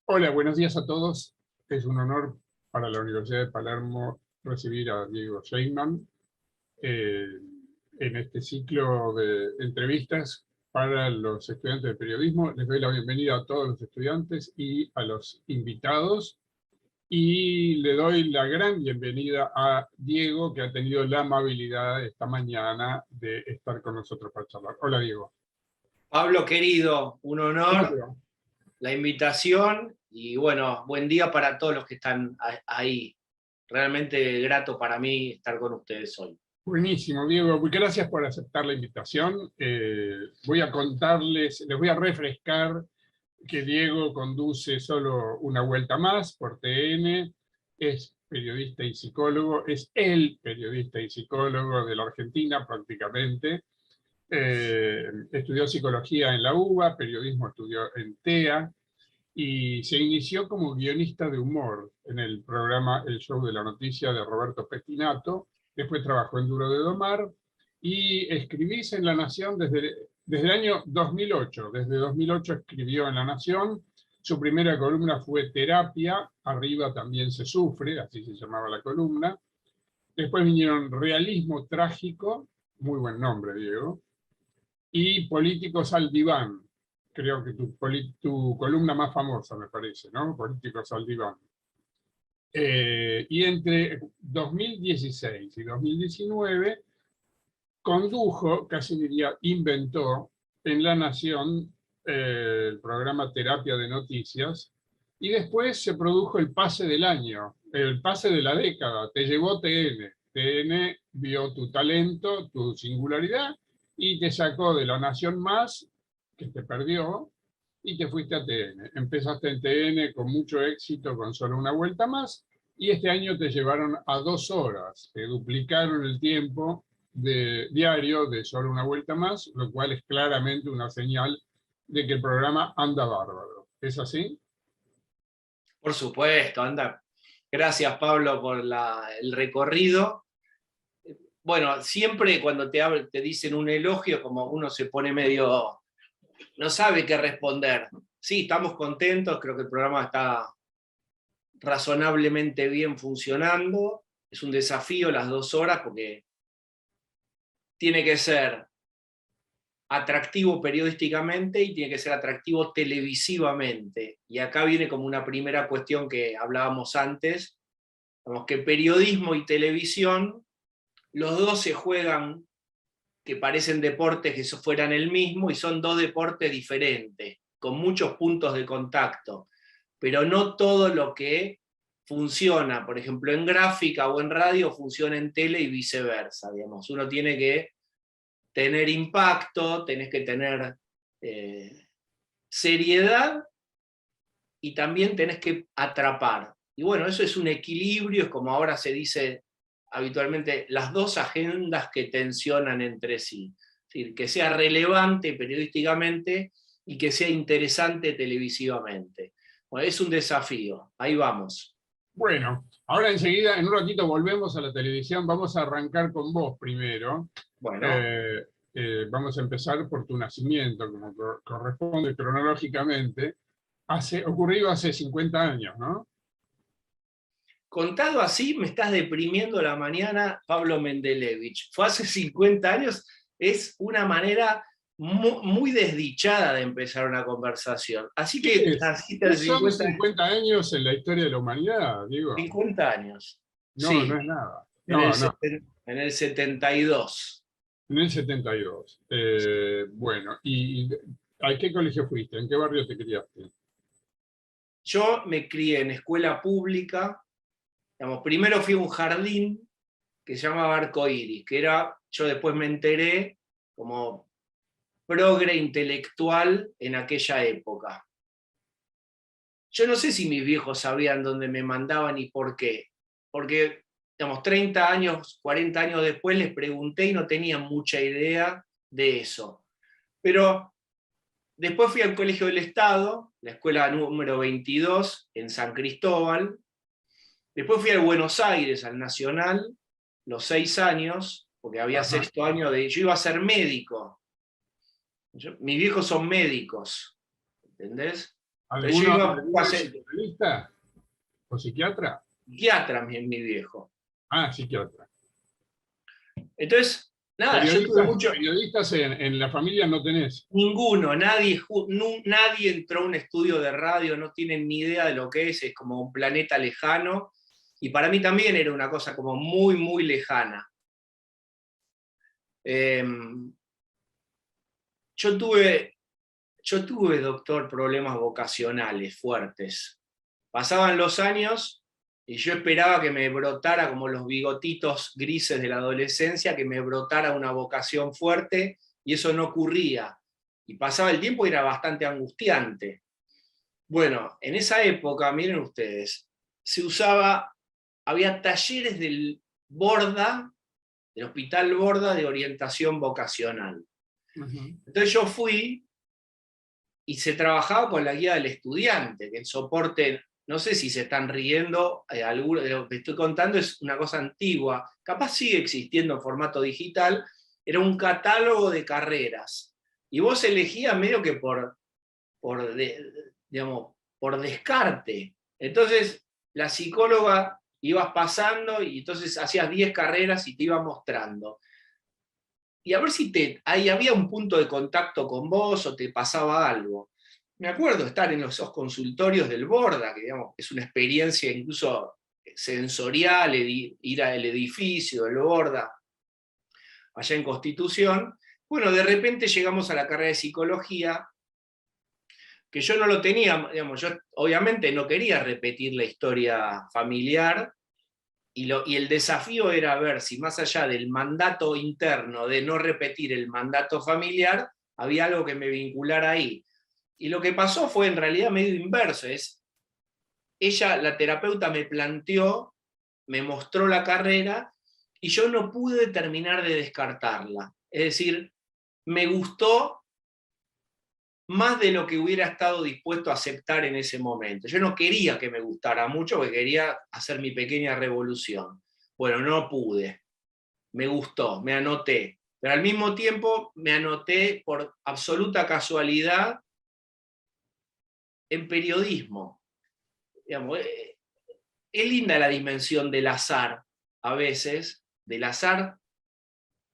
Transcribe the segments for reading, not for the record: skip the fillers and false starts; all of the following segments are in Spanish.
Hola, buenos días a todos. Es un honor para la Universidad de Palermo recibir a Diego Scheinman eh, en este ciclo de entrevistas para los estudiantes de periodismo. Les doy la bienvenida a todos los estudiantes y a los invitados. Y le doy la gran bienvenida a Diego, que ha tenido la amabilidad esta mañana de estar con nosotros para charlar. Hola, Diego. Pablo, querido, un ¿Cómo te honor va? la invitación y bueno, buen día para todos los que están ahí. Realmente grato para mí estar con ustedes hoy. Buenísimo, Diego. Muy gracias por aceptar la invitación. Voy a contarles, les voy a refrescar que Diego conduce solo una vuelta más por TN, es periodista y psicólogo, es el periodista y psicólogo de la Argentina prácticamente. Estudió psicología en la UBA, periodismo estudió en TEA y se inició como guionista de humor en el programa El Show de la Noticia de Roberto Pettinato. Después trabajó en Duro de Domar y escribís en La Nación desde el año 2008. Desde 2008 escribió en La Nación. Su primera columna fue Terapia, arriba también se sufre, así se llamaba la columna. Después vinieron Realismo Trágico, muy buen nombre, Diego, y Políticos al Diván. Creo que tu columna más famosa, me parece, ¿no? Políticos al Diván. Y entre 2016 y 2019 condujo, casi diría inventó, en La Nación el programa Terapia de Noticias, y después se produjo el pase del año, el pase de la década, te llevó TN. TN vio tu talento, tu singularidad, y te sacó de La Nación Más, que te perdió, y te fuiste a TN. Empezaste en TN con mucho éxito, con solo una vuelta más, y este año te llevaron a 2 horas, te duplicaron el tiempo de diario de solo una vuelta más, lo cual es claramente una señal de que el programa anda bárbaro. ¿Es así? Por supuesto, anda. Gracias, Pablo, por el recorrido. Bueno, siempre cuando te dicen un elogio, como uno se pone medio, no sabe qué responder. Sí, estamos contentos, creo que el programa está razonablemente bien funcionando. Es un desafío las 2 horas porque tiene que ser atractivo periodísticamente y tiene que ser atractivo televisivamente. Y acá viene como una primera cuestión que hablábamos antes, como que periodismo y televisión, los dos se juegan, que parecen deportes que fueran el mismo, y son dos deportes diferentes, con muchos puntos de contacto, pero no todo lo que funciona, por ejemplo, en gráfica o en radio, funciona en tele y viceversa, digamos. Uno tiene que tener impacto, tenés que tener seriedad y también tenés que atrapar. Y bueno, eso es un equilibrio, es como ahora se dice habitualmente, las dos agendas que tensionan entre sí. Es decir, que sea relevante periodísticamente y que sea interesante televisivamente. Bueno, es un desafío, ahí vamos. Bueno, ahora enseguida, en un ratito volvemos a la televisión. Vamos a arrancar con vos primero. Bueno, Eh, Vamos a empezar por tu nacimiento, como corresponde cronológicamente. Ocurrido hace 50 años, ¿no? contado así, me estás deprimiendo la mañana, Pablo Mendelevich. Fue hace 50 años, es una manera muy desdichada de empezar una conversación. Así ¿Qué que es? naciste ¿Qué hace son 50, 50 años en la historia de la humanidad? Digo, 50 años. no, no Sí, es nada. en el, No, no. en el 72. En el 72. Bueno, ¿y a qué colegio fuiste? ¿En qué barrio te criaste? Yo me crié en escuela pública. Digamos, primero fui a un jardín que se llamaba Arcoíris, que era, yo después me enteré, como progre intelectual en aquella época. Yo no sé si mis viejos sabían dónde me mandaban y por qué, porque, digamos, 30 años, 40 años después les pregunté y no tenían mucha idea de eso. Pero después fui al Colegio del Estado, la escuela número 22 en San Cristóbal. Después fui a Buenos Aires, al Nacional, los 6 años, porque había Ajá. sexto año de... Yo iba a ser médico. Mis viejos son médicos, ¿entendés? Entonces yo iba a ser psicoanalista o psiquiatra? psiquiatra, mi viejo. Ah, psiquiatra. Entonces, nada, yo tuve mucho... Periodistas en la familia no tenés. Ninguno, nadie entró a un estudio de radio, no tienen ni idea de lo que es como un planeta lejano, y para mí también era una cosa como muy, muy lejana. Yo tuve, doctor, problemas vocacionales fuertes. Pasaban los años y yo esperaba que me brotara, como los bigotitos grises de la adolescencia, que me brotara una vocación fuerte, y eso no ocurría. Y pasaba el tiempo y era bastante angustiante. Bueno, en esa época, miren ustedes, había talleres del Hospital Borda de orientación vocacional. Entonces yo fui y se trabajaba con la guía del estudiante, que el soporte, no sé si se están riendo, alguno de lo que estoy contando es una cosa antigua, capaz sigue existiendo en formato digital, era un catálogo de carreras, y vos elegías medio que por descarte. Entonces la psicóloga ibas pasando y entonces hacías 10 carreras y te iba mostrando. Y a ver si ahí había un punto de contacto con vos o te pasaba algo. Me acuerdo estar en esos consultorios del Borda, que digamos, es una experiencia incluso sensorial, ir al edificio del Borda, allá en Constitución. Bueno, de repente llegamos a la carrera de psicología, que yo no lo tenía, digamos, yo obviamente no quería repetir la historia familiar, y el desafío era ver si más allá del mandato interno de no repetir el mandato familiar, había algo que me vinculara ahí. Y lo que pasó fue en realidad medio inverso, ella, la terapeuta, me planteó, me mostró la carrera, y yo no pude terminar de descartarla. Es decir, me gustó más de lo que hubiera estado dispuesto a aceptar en ese momento. Yo no quería que me gustara mucho, porque quería hacer mi pequeña revolución. Bueno, no pude. Me gustó, me anoté. Pero al mismo tiempo me anoté por absoluta casualidad en periodismo. Digamos, es linda la dimensión del azar, a veces, del azar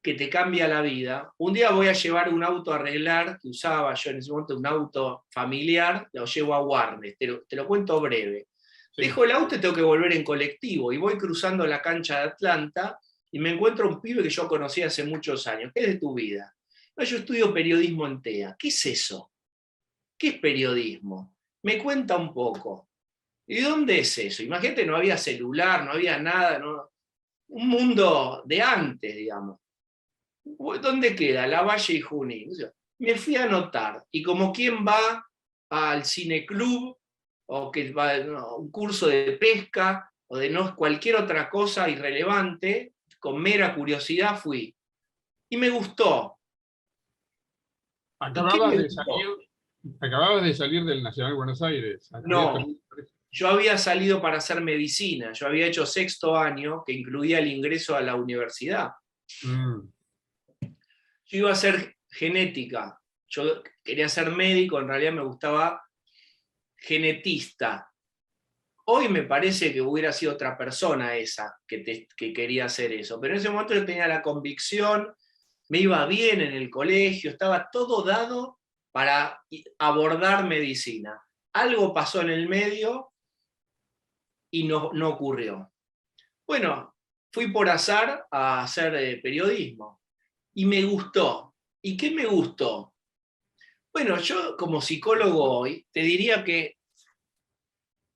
que te cambia la vida. Un día voy a llevar un auto a arreglar, que usaba yo en ese momento, un auto familiar, lo llevo a Warnes, te lo cuento breve. Sí. Dejo el auto y tengo que volver en colectivo, y voy cruzando la cancha de Atlanta, y me encuentro un pibe que yo conocí hace muchos años. ¿Qué es de tu vida? No, yo estudio periodismo en TEA. ¿Qué es eso? ¿Qué es periodismo? Me cuenta un poco. ¿Y dónde es eso? Imagínate, no había celular, no había nada, ¿no? Un mundo de antes, digamos. ¿Dónde queda? Lavalle y Junín. Me fui a anotar, y como quien va al cineclub, o que va a un curso de pesca, o de cualquier otra cosa irrelevante, con mera curiosidad fui. Y me gustó. Acababas de salir del Nacional de Buenos Aires. No, yo había salido para hacer medicina. Yo había hecho 6º año, que incluía el ingreso a la universidad. Yo iba a hacer genética. Yo quería ser médico, en realidad me gustaba genetista. Hoy me parece que hubiera sido otra persona esa que quería hacer eso, pero en ese momento yo tenía la convicción, me iba bien en el colegio, estaba todo dado para abordar medicina. Algo pasó en el medio y no ocurrió. Bueno, fui por azar a hacer periodismo y me gustó. ¿Y qué me gustó? Bueno, yo como psicólogo hoy te diría que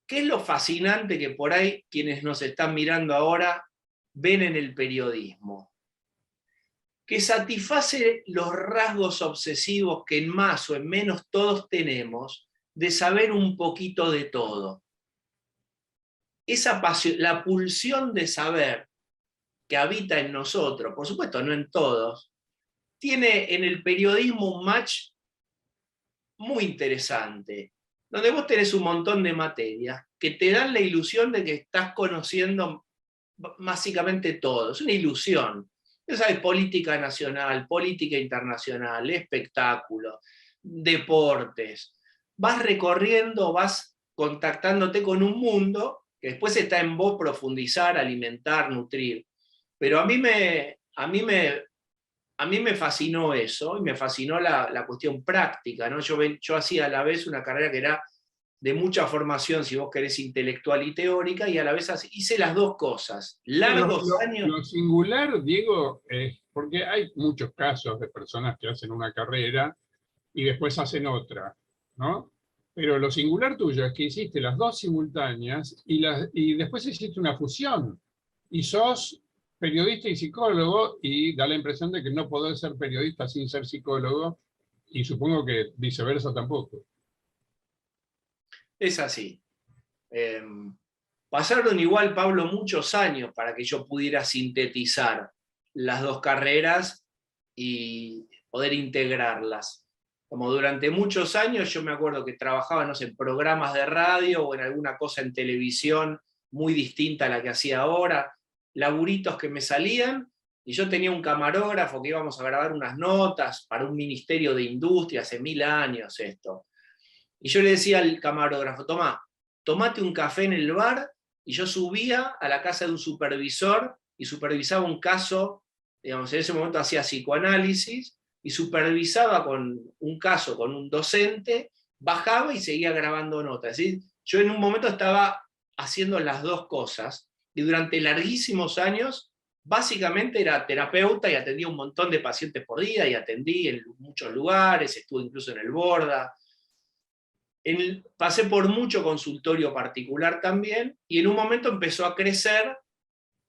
¿qué es lo fascinante que por ahí quienes nos están mirando ahora ven en el periodismo? Que satisface los rasgos obsesivos que en más o en menos todos tenemos de saber un poquito de todo. Esa pasión, la pulsión de saber que habita en nosotros, por supuesto no en todos, tiene en el periodismo un match muy interesante, donde vos tenés un montón de materias que te dan la ilusión de que estás conociendo básicamente todo. Es una ilusión. Ya sabes, política nacional, política internacional, espectáculos, deportes, vas recorriendo, vas contactándote con un mundo que después está en vos profundizar, alimentar, nutrir. Pero a mí me fascinó eso, y me fascinó la cuestión práctica, ¿no? Yo hacía a la vez una carrera que era de mucha formación, si vos querés, intelectual y teórica, y a la vez hice las dos cosas. Sí, Largos años. lo singular, Diego, es porque hay muchos casos de personas que hacen una carrera y después hacen otra, ¿no? Pero lo singular tuyo es que hiciste las dos simultáneas y después hiciste una fusión. Y sos periodista y psicólogo y da la impresión de que no podés ser periodista sin ser psicólogo y supongo que viceversa tampoco. Es así. Eh, Pasaron igual, Pablo, muchos años para que yo pudiera sintetizar las dos carreras y poder integrarlas. Como durante muchos años yo me acuerdo que trabajaba, no sé, en programas de radio o en alguna cosa en televisión muy distinta a la que hacía ahora, laburitos que me salían, y yo tenía un camarógrafo que íbamos a grabar unas notas para un ministerio de industria, hace 1000 años esto. Y yo le decía al camarógrafo, tomate un café en el bar, y yo subía a la casa de un supervisor y supervisaba un caso, digamos, en ese momento hacía psicoanálisis, y supervisaba con un caso con un docente, bajaba y seguía grabando notas. ¿Sí? Yo en un momento estaba haciendo las dos cosas, y durante larguísimos años, básicamente era terapeuta y atendía un montón de pacientes por día, y atendí en muchos lugares, estuve incluso en el Borda. Pasé por mucho consultorio particular también, y en un momento empezó a crecer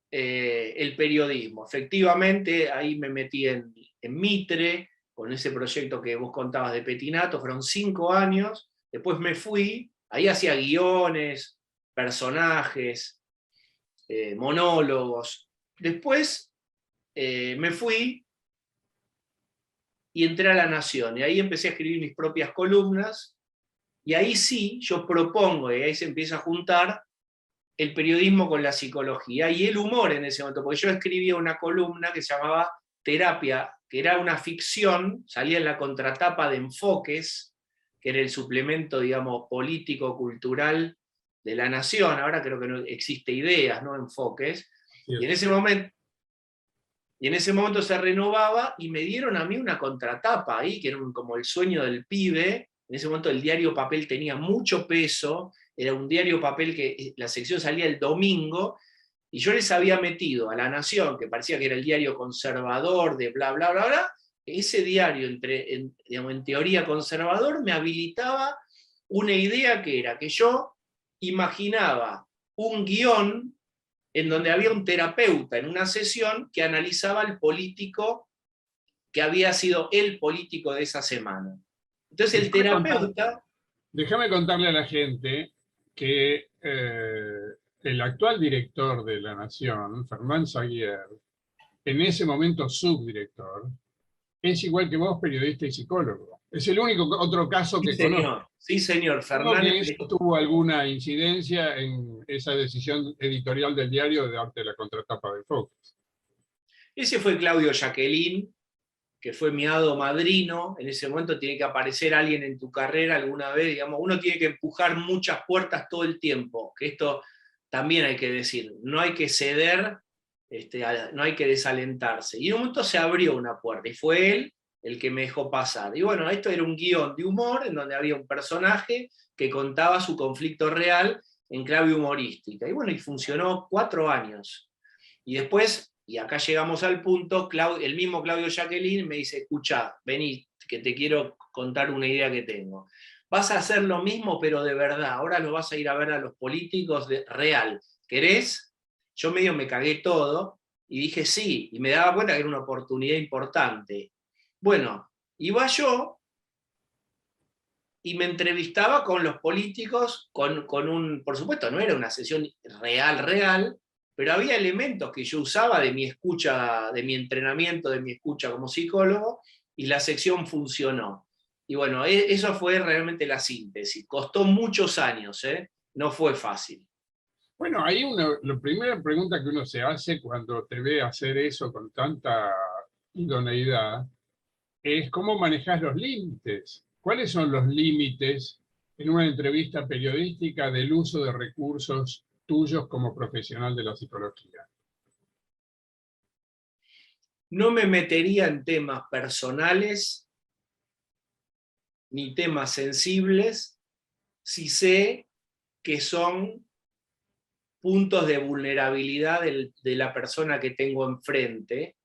el periodismo. Efectivamente, ahí me metí en Mitre, con ese proyecto que vos contabas de Petinato, fueron 5 años, después me fui, ahí hacía guiones, personajes, monólogos. Después me fui y entré a La Nación, y ahí empecé a escribir mis propias columnas. Y ahí sí, yo propongo, y ahí se empieza a juntar el periodismo con la psicología y el humor en ese momento, porque yo escribía una columna que se llamaba Terapia, que era una ficción, salía en la contratapa de Enfoques, que era el suplemento, digamos, político-cultural de La Nación. Ahora creo que no existe Ideas, ¿no? Enfoques. Y en ese momento, se renovaba, y me dieron a mí una contratapa ahí, que era como el sueño del pibe. En ese momento el diario papel tenía mucho peso, era un diario papel que la sección salía el domingo, y yo les había metido a La Nación, que parecía que era el diario conservador de bla, bla, bla, bla. Ese diario, digamos, en teoría conservador, me habilitaba una idea que era que yo imaginaba un guión en donde había un terapeuta en una sesión que analizaba al político que había sido el político de esa semana. Entonces el terapeuta... Déjame contarle a la gente que el actual director de La Nación, Fernán Saguier, en ese momento subdirector, es igual que vos, periodista y psicólogo. Es el único otro caso Sí, que conozco. señor. Sí, señor. Supongo que Fernández. eso tuvo alguna incidencia en esa decisión editorial del diario de darte la contratapa de Focus. Ese fue Claudio Jacqueline, que fue mi hado madrino. En ese momento tiene que aparecer alguien en tu carrera alguna vez, digamos, uno tiene que empujar muchas puertas todo el tiempo, que esto también hay que decir, no hay que ceder, no hay que desalentarse. Y en un momento se abrió una puerta, y fue él el que me dejó pasar. Y bueno, esto era un guión de humor, en donde había un personaje que contaba su conflicto real en clave humorística. Y bueno, y funcionó 4 años. Y después, y acá llegamos al punto, el mismo Claudio Jacqueline me dice, escuchá, vení, que te quiero contar una idea que tengo. Vas a hacer lo mismo, pero de verdad. Ahora lo vas a ir a ver a los políticos real. ¿Querés? Yo medio me cagué todo y dije sí, y me daba cuenta que era una oportunidad importante. Bueno, iba yo y me entrevistaba con los políticos, por supuesto, no era una sesión real, pero había elementos que yo usaba de mi escucha, de mi entrenamiento, de mi escucha como psicólogo, y la sección funcionó. Y bueno, eso fue realmente la síntesis. Costó muchos años, ¿eh? No fue fácil. Bueno, ahí la primera pregunta que uno se hace cuando te ve hacer eso con tanta idoneidad es cómo manejas los límites. ¿Cuáles son los límites en una entrevista periodística del uso de recursos tuyos como profesional de la psicología? No me metería en temas personales ni temas sensibles si sé que son puntos de vulnerabilidad de la persona que tengo enfrente.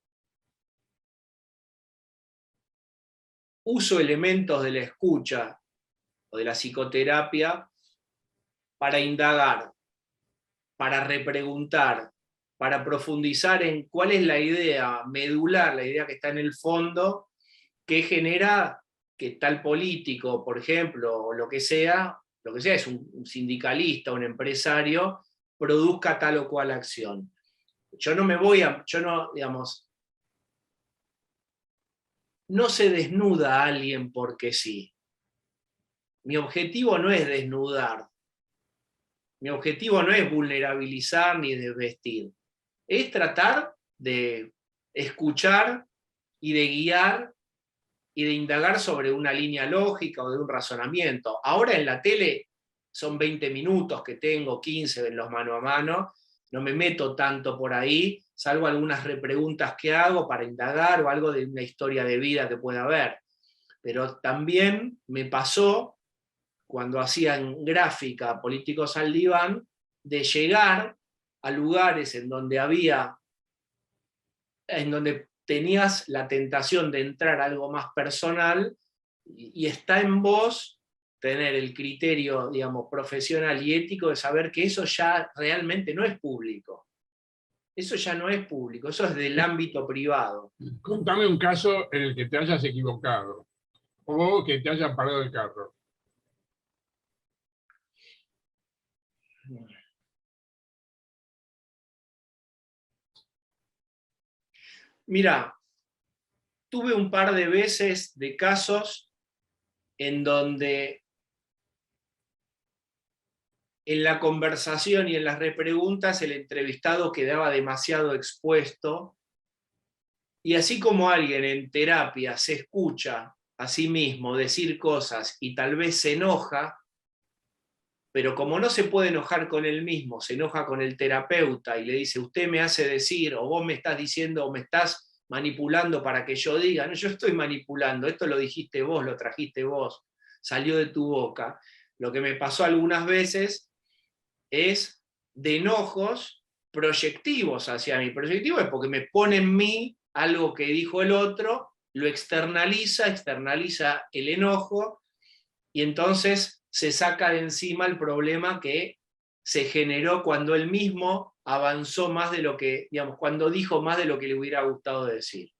Uso elementos de la escucha o de la psicoterapia para indagar, para repreguntar, para profundizar en cuál es la idea medular, la idea que está en el fondo, que genera que tal político, por ejemplo, o lo que sea es un sindicalista, un empresario, produzca tal o cual acción. Yo no, digamos, no se desnuda a alguien porque sí. Mi objetivo no es desnudar. Mi objetivo no es vulnerabilizar ni desvestir. Es tratar de escuchar y de guiar y de indagar sobre una línea lógica o de un razonamiento. Ahora en la tele son 20 minutos que tengo, 15 en los mano a mano, no me meto tanto por ahí, salvo algunas repreguntas que hago para indagar o algo de una historia de vida que pueda haber. Pero también me pasó, cuando hacían gráfica Políticos al Diván, de llegar a lugares en donde tenías la tentación de entrar a algo más personal, y está en vos tener el criterio, digamos, profesional y ético de saber que eso ya realmente no es público. Eso ya no es público, eso es del ámbito privado. Contame un caso en el que te hayas equivocado o que te hayan parado el carro. Mira, tuve un par de veces de casos en donde en la conversación y en las repreguntas el entrevistado quedaba demasiado expuesto, y así como alguien en terapia se escucha a sí mismo decir cosas y tal vez se enoja, pero como no se puede enojar con él mismo, se enoja con el terapeuta y le dice: usted me hace decir, o vos me estás diciendo, o me estás manipulando para que yo diga. No, yo estoy manipulando, esto lo dijiste vos, lo trajiste vos, salió de tu boca. Lo que me pasó algunas veces es de enojos proyectivos hacia mí. Proyectivo es porque me pone en mí algo que dijo el otro, lo externaliza el enojo, y entonces se saca de encima el problema que se generó cuando él mismo avanzó más de lo que, digamos, cuando dijo más de lo que le hubiera gustado decir.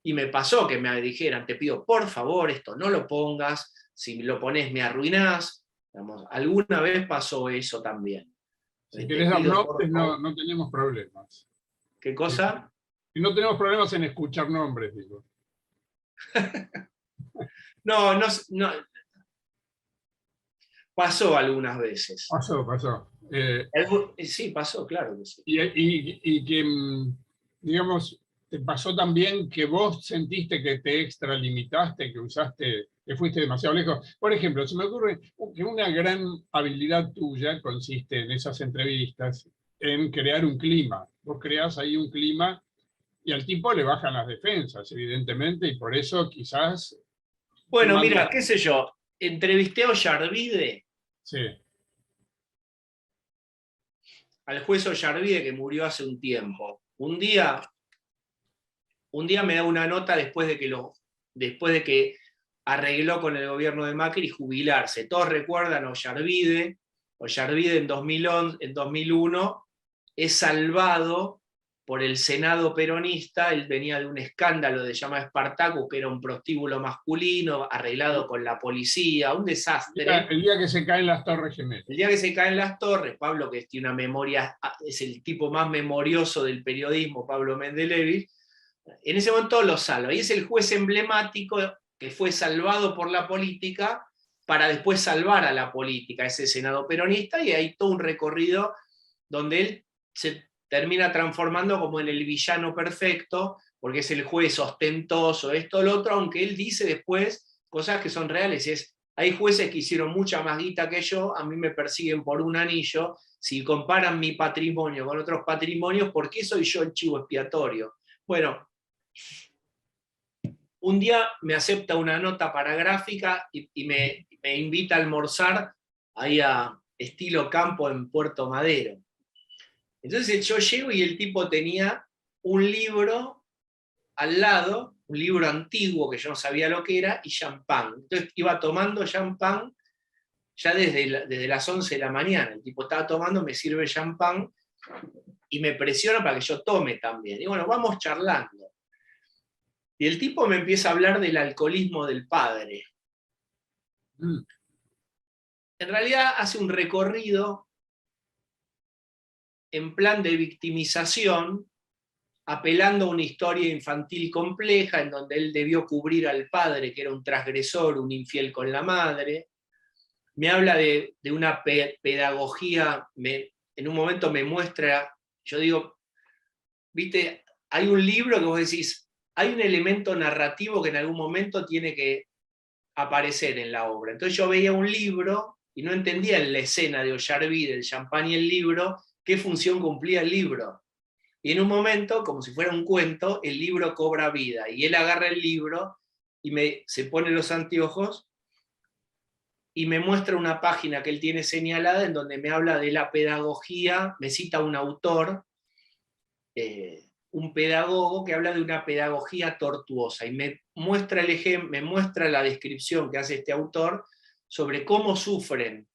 Y me pasó que me dijeran: te pido por favor, esto no lo pongas, si lo pones me arruinás. Digamos, alguna vez pasó eso también. Si Te querés dar pido por nombres, favor. no tenemos problemas. ¿Qué cosa? Y no tenemos problemas en escuchar nombres, digo. No, no, no, pasó algunas veces. Pasó. Sí, pasó, claro que sí. Y que, digamos, te pasó también que vos sentiste que te extralimitaste, que usaste, que fuiste demasiado lejos. Por ejemplo, se me ocurre que una gran habilidad tuya consiste en esas entrevistas en crear un clima. Vos creás ahí un clima y al tipo le bajan las defensas, evidentemente, y por eso quizás te Bueno, manda. mira, qué sé yo, entrevisté a Ollarvide, Sí, al juez Ollarvide, que murió hace un tiempo. Un día me da una nota después de que arregló con el gobierno de Macri jubilarse. Todos recuerdan a Ollarvide. Ollarvide en 2011, en 2001 es salvado por el Senado peronista. Él venía de un escándalo de llama Espartaco, que era un prostíbulo masculino, arreglado con la policía, un desastre. el día que se caen las Torres Gemelas. El día que se caen las torres, Pablo, que tiene una memoria, es el tipo más memorioso del periodismo, Pablo Mendelevich, en ese momento lo salva. Y es el juez emblemático que fue salvado por la política para después salvar a la política, ese Senado peronista, y hay todo un recorrido donde él se termina transformando como en el villano perfecto, porque es el juez ostentoso, esto, lo otro, aunque él dice después cosas que son reales. Es Hay jueces que hicieron mucha más guita que yo, a mí me persiguen por un anillo. Si comparan mi patrimonio con otros patrimonios, ¿por qué soy yo el chivo expiatorio? Bueno, un día me acepta una nota para gráfica y me invita a almorzar ahí a estilo campo en Puerto Madero. Entonces yo llego y el tipo tenía un libro al lado, un libro antiguo que yo no sabía lo que era, y champán. Entonces iba tomando champán ya desde las 11 de la mañana. El tipo estaba tomando, me sirve champán y me presiona para que yo tome también. Y bueno, vamos charlando. Y el tipo me empieza a hablar del alcoholismo del padre. Mm. En realidad hace un recorrido en plan de victimización, apelando a una historia infantil compleja en donde él debió cubrir al padre, que era un transgresor, un infiel con la madre. Me habla de una pedagogía, en un momento me muestra, yo digo, viste, hay un libro que vos decís, hay un elemento narrativo que en algún momento tiene que aparecer en la obra. Entonces yo veía un libro y no entendía en la escena de Ollarvide, el champán y el libro, qué función cumplía el libro. Y en un momento, como si fuera un cuento, el libro cobra vida. Y él agarra el libro y se pone los anteojos y me muestra una página que él tiene señalada en donde me habla de la pedagogía, me cita un autor, un pedagogo que habla de una pedagogía tortuosa y me muestra me muestra la descripción que hace este autor sobre cómo sufren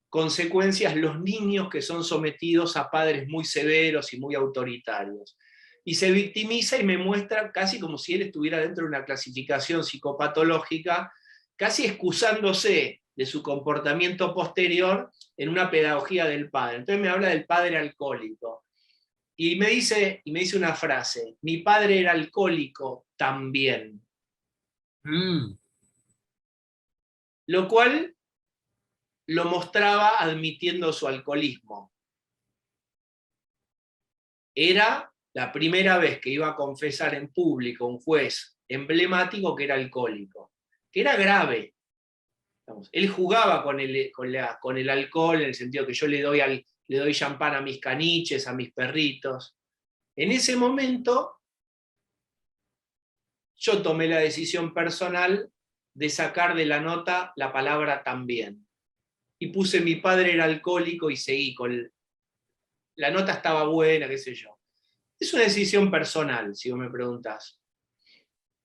consecuencias los niños que son sometidos a padres muy severos y muy autoritarios. Y se victimiza y me muestra casi como si él estuviera dentro de una clasificación psicopatológica, casi excusándose de su comportamiento posterior en una pedagogía del padre. Entonces me habla del padre alcohólico. Y me dice una frase, mi padre era alcohólico también. Mm. Lo cual lo mostraba admitiendo su alcoholismo. Era la primera vez que iba a confesar en público un juez emblemático que era alcohólico, que era grave. Él jugaba con el alcohol en el sentido que yo le doy champán a mis caniches, a mis perritos. En ese momento yo tomé la decisión personal de sacar de la nota la palabra también. Y puse mi padre era alcohólico y seguí con... La nota estaba buena, qué sé yo. Es una decisión personal, si vos me preguntás.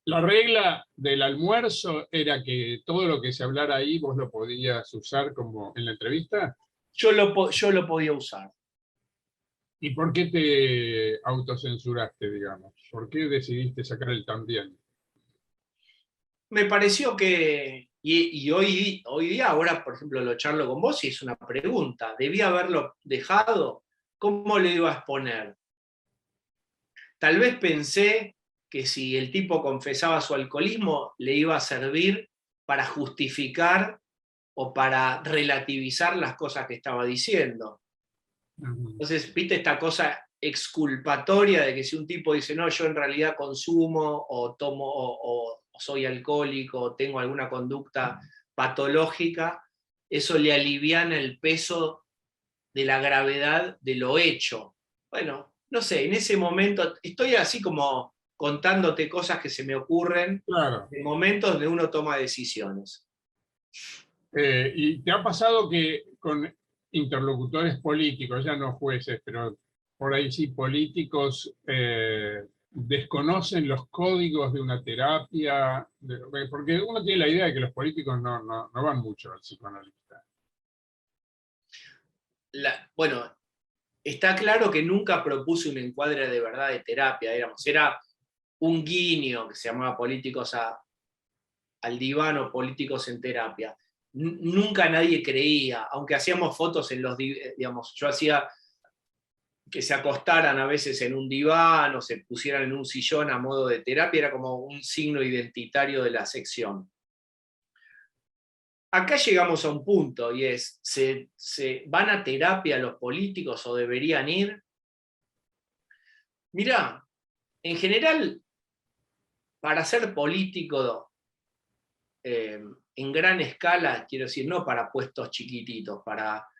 La regla del almuerzo era que todo lo que se hablara ahí vos lo podías usar como en la entrevista. Yo lo podía usar. ¿Y por qué te autocensuraste, digamos? ¿Por qué decidiste sacar el también? Me pareció que, y hoy día, ahora por ejemplo lo charlo con vos y es una pregunta, ¿debía haberlo dejado? ¿Cómo lo iba a exponer? Tal vez pensé que si el tipo confesaba su alcoholismo le iba a servir para justificar o para relativizar las cosas que estaba diciendo. Entonces, viste esta cosa exculpatoria de que si un tipo dice, no, yo en realidad consumo o tomo o soy alcohólico o tengo alguna conducta patológica, eso le aliviana el peso de la gravedad de lo hecho. Bueno, no sé, en ese momento estoy así como contándote cosas que se me ocurren Claro. en momentos donde uno toma decisiones. ¿Y te ha pasado que con interlocutores políticos, ya no jueces, pero por ahí sí políticos, desconocen los códigos de una terapia? Porque uno tiene la idea de que los políticos no van mucho al psicoanalista. Bueno, está claro que nunca propuse un encuadre de verdad de terapia, digamos. Era un guiño que se llamaba Políticos al diván o Políticos en terapia. Nunca nadie creía, aunque hacíamos fotos en digamos, yo hacía que se acostaran a veces en un diván o se pusieran en un sillón a modo de terapia, era como un signo identitario de la sección. Acá llegamos a un punto y es, ¿se van a terapia los políticos o deberían ir? Mirá, en general, para ser político en gran escala, quiero decir, no para puestos chiquititos,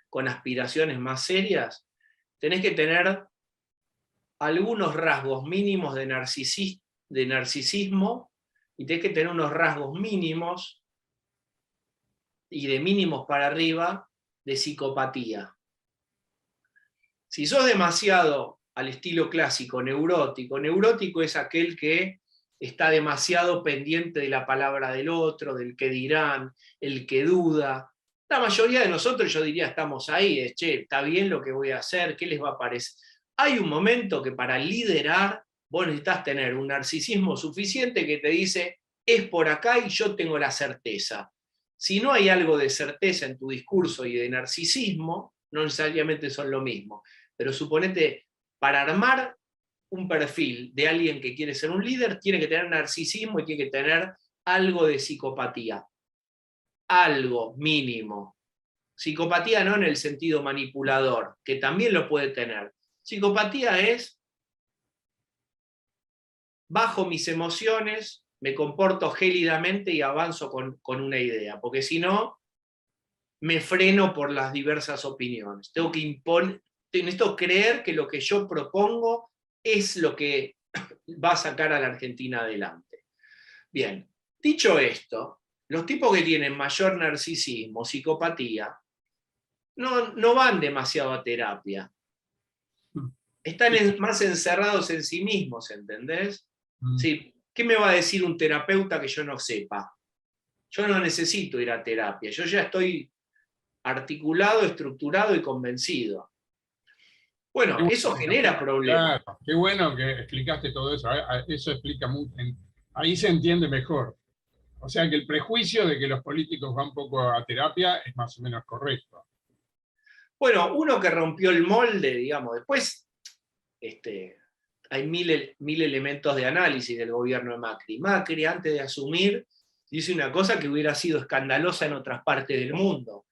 con aspiraciones más serias, tenés que tener algunos rasgos mínimos de narcisismo y tenés que tener unos rasgos mínimos y de mínimos para arriba de psicopatía. Si sos demasiado al estilo clásico neurótico es aquel que está demasiado pendiente de la palabra del otro, del que dirán, el que duda. La mayoría de nosotros, yo diría, estamos ahí, che, está bien lo que voy a hacer, ¿qué les va a parecer? Hay un momento que para liderar vos necesitas tener un narcisismo suficiente que te dice, es por acá y yo tengo la certeza. Si no hay algo de certeza en tu discurso y de narcisismo, no necesariamente son lo mismo. Pero suponete, para armar un perfil de alguien que quiere ser un líder, tiene que tener narcisismo y tiene que tener algo de psicopatía. Algo mínimo. Psicopatía no en el sentido manipulador, que también lo puede tener. Psicopatía es, bajo mis emociones, me comporto gélidamente y avanzo con una idea, porque si no, me freno por las diversas opiniones. Tengo que imponer, necesito creer que lo que yo propongo es lo que va a sacar a la Argentina adelante. Bien, dicho esto, los tipos que tienen mayor narcisismo, psicopatía, no van demasiado a terapia. Están más encerrados en sí mismos, ¿entendés? Sí, ¿qué me va a decir un terapeuta que yo no sepa? Yo no necesito ir a terapia, yo ya estoy articulado, estructurado y convencido. Bueno, eso genera problemas. Claro, qué bueno que explicaste todo eso. Eso explica mucho. Ahí se entiende mejor. O sea que el prejuicio de que los políticos van poco a terapia es más o menos correcto. Bueno, uno que rompió el molde, digamos, después hay mil elementos de análisis del gobierno de Macri. Macri, antes de asumir, dice una cosa que hubiera sido escandalosa en otras partes del mundo.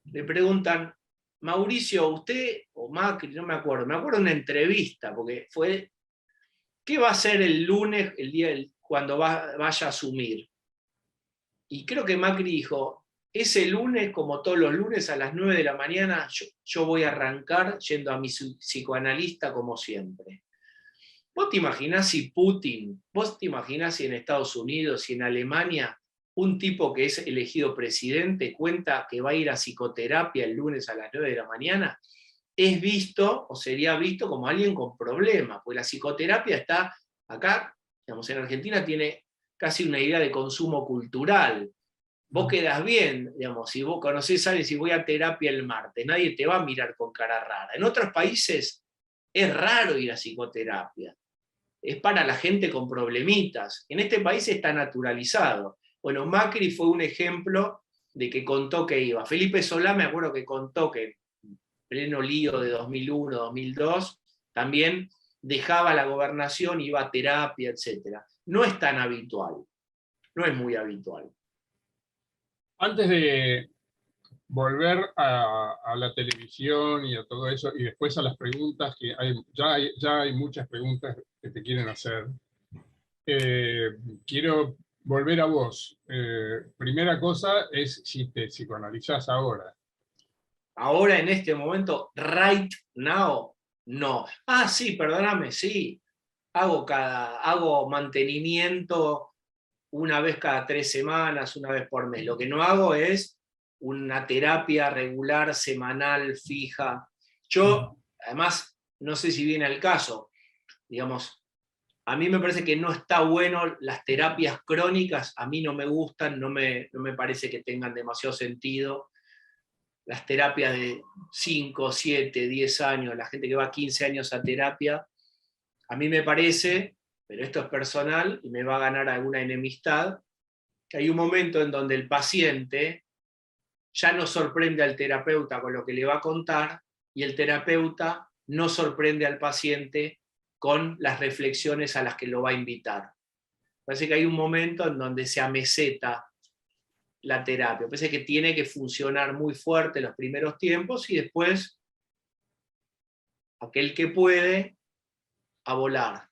Le preguntan, Mauricio, usted, o Macri, no me acuerdo de una entrevista, porque fue, ¿qué va a hacer el lunes, cuando vaya a asumir? Y creo que Macri dijo, ese lunes, como todos los lunes a las 9 de la mañana, yo voy a arrancar yendo a mi psicoanalista como siempre. ¿Vos te imaginás si Putin, vos te imaginás si en Estados Unidos, si en Alemania, un tipo que es elegido presidente cuenta que va a ir a psicoterapia el lunes a las 9 de la mañana? Es visto o sería visto como alguien con problemas, porque la psicoterapia está acá, digamos, en Argentina tiene casi una idea de consumo cultural. Vos quedás bien, digamos, si vos conocés a alguien, si voy a terapia el martes, nadie te va a mirar con cara rara. En otros países es raro ir a psicoterapia. Es para la gente con problemitas. En este país está naturalizado. Bueno, Macri fue un ejemplo de que contó que iba. Felipe Solá me acuerdo que contó que en pleno lío de 2001, 2002, también dejaba la gobernación, iba a terapia, etc. No es tan habitual, no es muy habitual. Antes de volver a la televisión y a todo eso, y después a las preguntas, que ya hay muchas preguntas que te quieren hacer. Quiero volver a vos. Primera cosa es si te psicoanalizás ahora. Ahora, en este momento, right now, no. Ah, sí, perdóname, sí. Hago mantenimiento una vez cada 3 semanas, una vez por mes. Lo que no hago es una terapia regular, semanal, fija. Yo, además, no sé si viene al caso, digamos, a mí me parece que no está bueno las terapias crónicas, a mí no me gustan, no me parece que tengan demasiado sentido. Las terapias de 5, 7, 10 años, la gente que va 15 años a terapia, a mí me parece, pero esto es personal y me va a ganar alguna enemistad, que hay un momento en donde el paciente ya no sorprende al terapeuta con lo que le va a contar y el terapeuta no sorprende al paciente con las reflexiones a las que lo va a invitar. Parece que hay un momento en donde se ameseta la terapia. Parece que tiene que funcionar muy fuerte los primeros tiempos y después aquel que puede a volar.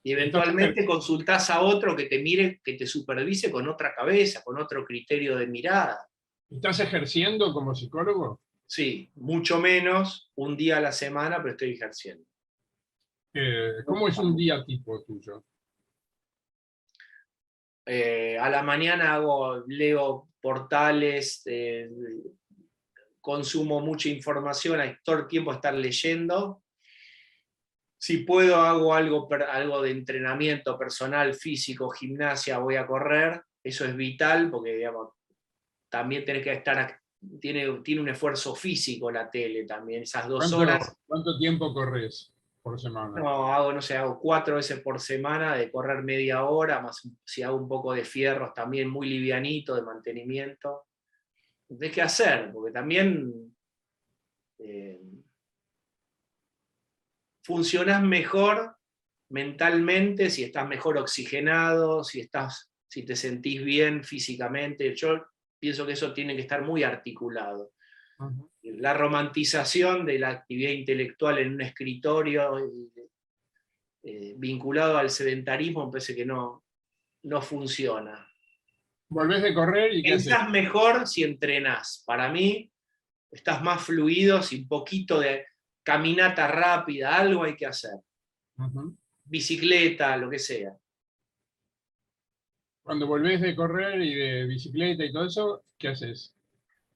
Y eventualmente consultás a otro que te mire, que te supervise con otra cabeza, con otro criterio de mirada. ¿Estás ejerciendo como psicólogo? Sí, mucho menos, un día a la semana, pero estoy ejerciendo. ¿Cómo es un día tipo tuyo? A la mañana leo portales, consumo mucha información, hay todo el tiempo estar leyendo. Si puedo, hago algo de entrenamiento personal, físico, gimnasia, voy a correr. Eso es vital porque, digamos, también tenés que estar. Tiene un esfuerzo físico la tele también, esas 2 horas. ¿Cuánto tiempo corres por semana? No, no sé, hago 4 veces por semana de correr media hora, más si hago un poco de fierros también muy livianito de mantenimiento. Tenés que hacer, porque también eh, funcionás mejor mentalmente si estás mejor oxigenado, si te sentís bien físicamente. Yo pienso que eso tiene que estar muy articulado. Ujú. La romantización de la actividad intelectual en un escritorio vinculado al sedentarismo me parece que no funciona. ¿Volvés de correr y qué haces? Pensás mejor si entrenás. Para mí, estás más fluido si un poquito de caminata rápida, algo hay que hacer. Ujú. Bicicleta, lo que sea. Cuando volvés de correr y de bicicleta y todo eso, ¿qué haces?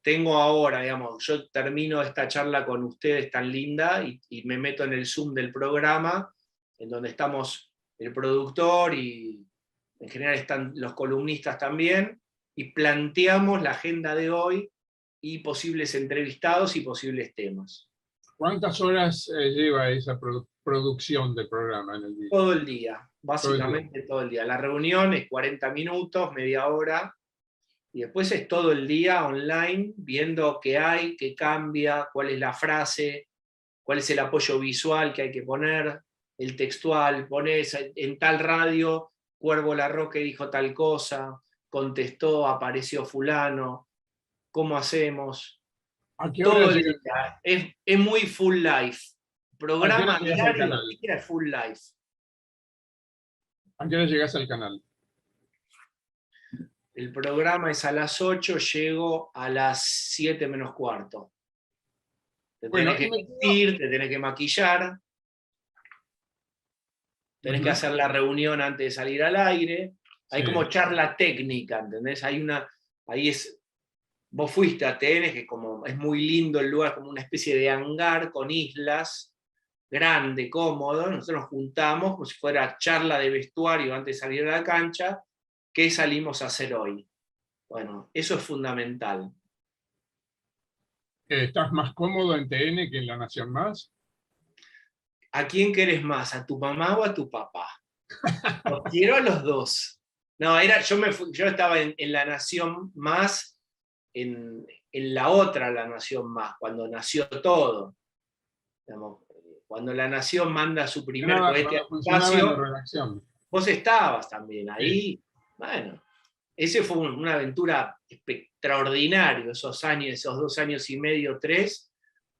Tengo ahora, digamos, yo termino esta charla con ustedes tan linda y me meto en el Zoom del programa, en donde estamos el productor y en general están los columnistas también, y planteamos la agenda de hoy y posibles entrevistados y posibles temas. ¿Cuántas horas lleva esa producción del programa en el día? Todo el día, Todo el día. básicamente todo el día. La reunión es 40 minutos, media hora, y después es todo el día online, viendo qué hay, qué cambia, cuál es la frase, cuál es el apoyo visual que hay que poner, el textual, pones en tal radio, Cuervo Larroque dijo tal cosa, contestó, apareció fulano, ¿cómo hacemos? ¿A qué hora Todo el llegas, día, es muy full life. a qué hora Programa llegas al diario, canal? es full life. ¿A qué hora llegas al canal? El programa es a las 8, llego a las 7 menos cuarto. Te Bueno, tenés y que me quedo. vestir, te tenés que maquillar, tenés que Ujú. hacer la reunión antes de salir al aire. Hay como Sí. charla técnica, ¿entendés? Ahí vos fuiste a TN, que como es muy lindo el lugar, como una especie de hangar con islas, grande, cómodo. Nosotros nos juntamos como si fuera charla de vestuario antes de salir a la cancha. ¿Qué salimos a hacer hoy? Bueno, eso es fundamental. ¿Estás más cómodo en TN que en La Nación Más? ¿A quién querés más? ¿A tu mamá o a tu papá? Los quiero a los dos. No, yo estaba en La Nación Más, en la otra La Nación Más, cuando nació todo. Digamos, cuando La Nación manda su primer cohete al Cuando funcionaba en la espacio, redacción. vos estabas también Sí. ahí. Bueno, ese fue una aventura extraordinaria, esos 2 años y medio, 3.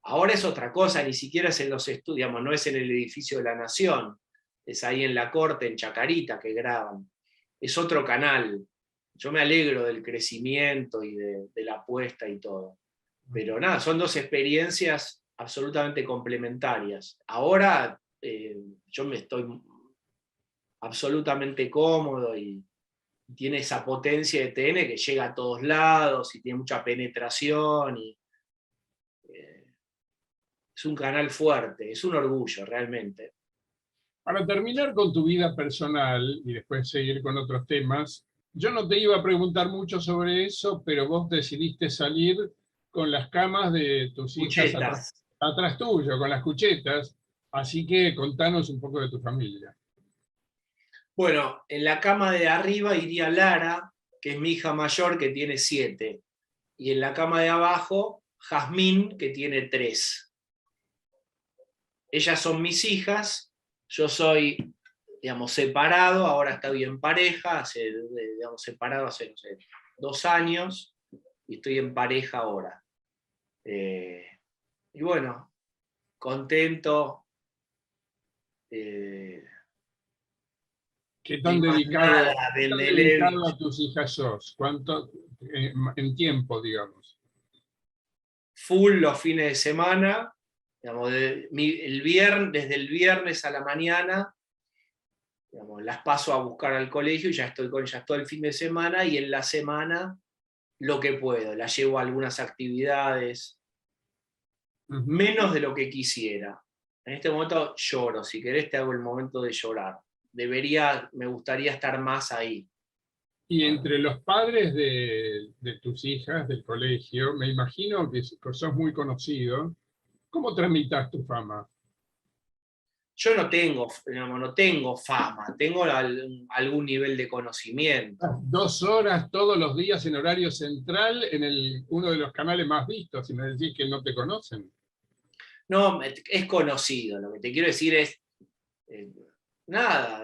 Ahora es otra cosa, ni siquiera es en los estudios, no es en el edificio de La Nación, es ahí en la corte, en Chacarita, que graban. Es otro canal. Yo me alegro del crecimiento y de la apuesta y todo. Pero nada, son dos experiencias absolutamente complementarias. Ahora yo me estoy absolutamente cómodo y tiene esa potencia de TN que llega a todos lados y tiene mucha penetración y eh, es un canal fuerte, es un orgullo realmente. Para terminar con tu vida personal y después seguir con otros temas, yo no te iba a preguntar mucho sobre eso, pero vos decidiste salir con las camas de tus hijas atrás, Cuchetas. atrás tuyo, con las cuchetas, así que contanos un poco de tu familia. Bueno, en la cama de arriba iría Lara, que es mi hija mayor, que tiene 7. Y en la cama de abajo, Jazmín, que tiene 3. Ellas son mis hijas, yo soy, digamos, separado, ahora estoy en pareja, separado hace, no sé, 2 años, y estoy en pareja ahora. Eh, y bueno, contento, eh, ¿Qué y tan más dedicado, nada qué del tan de dedicado Levich. a tus hijas sos? ¿Cuánto en tiempo, digamos? Full los fines de semana, digamos, desde el viernes a la mañana, digamos, las paso a buscar al colegio y ya estoy con ellas todo el fin de semana, y en la semana lo que puedo, las llevo a algunas actividades, Ujú. menos de lo que quisiera. En este momento lloro, si querés te hago el momento de llorar. Me gustaría estar más ahí. Y entre los padres de tus hijas del colegio, me imagino que sos muy conocido. ¿Cómo tramitas tu fama? Yo no tengo, digamos, no tengo fama, tengo algún nivel de conocimiento. 2 horas todos los días en horario central en uno de los canales más vistos, y me decís que no te conocen. No, es conocido, lo que te quiero decir es, eh, nada,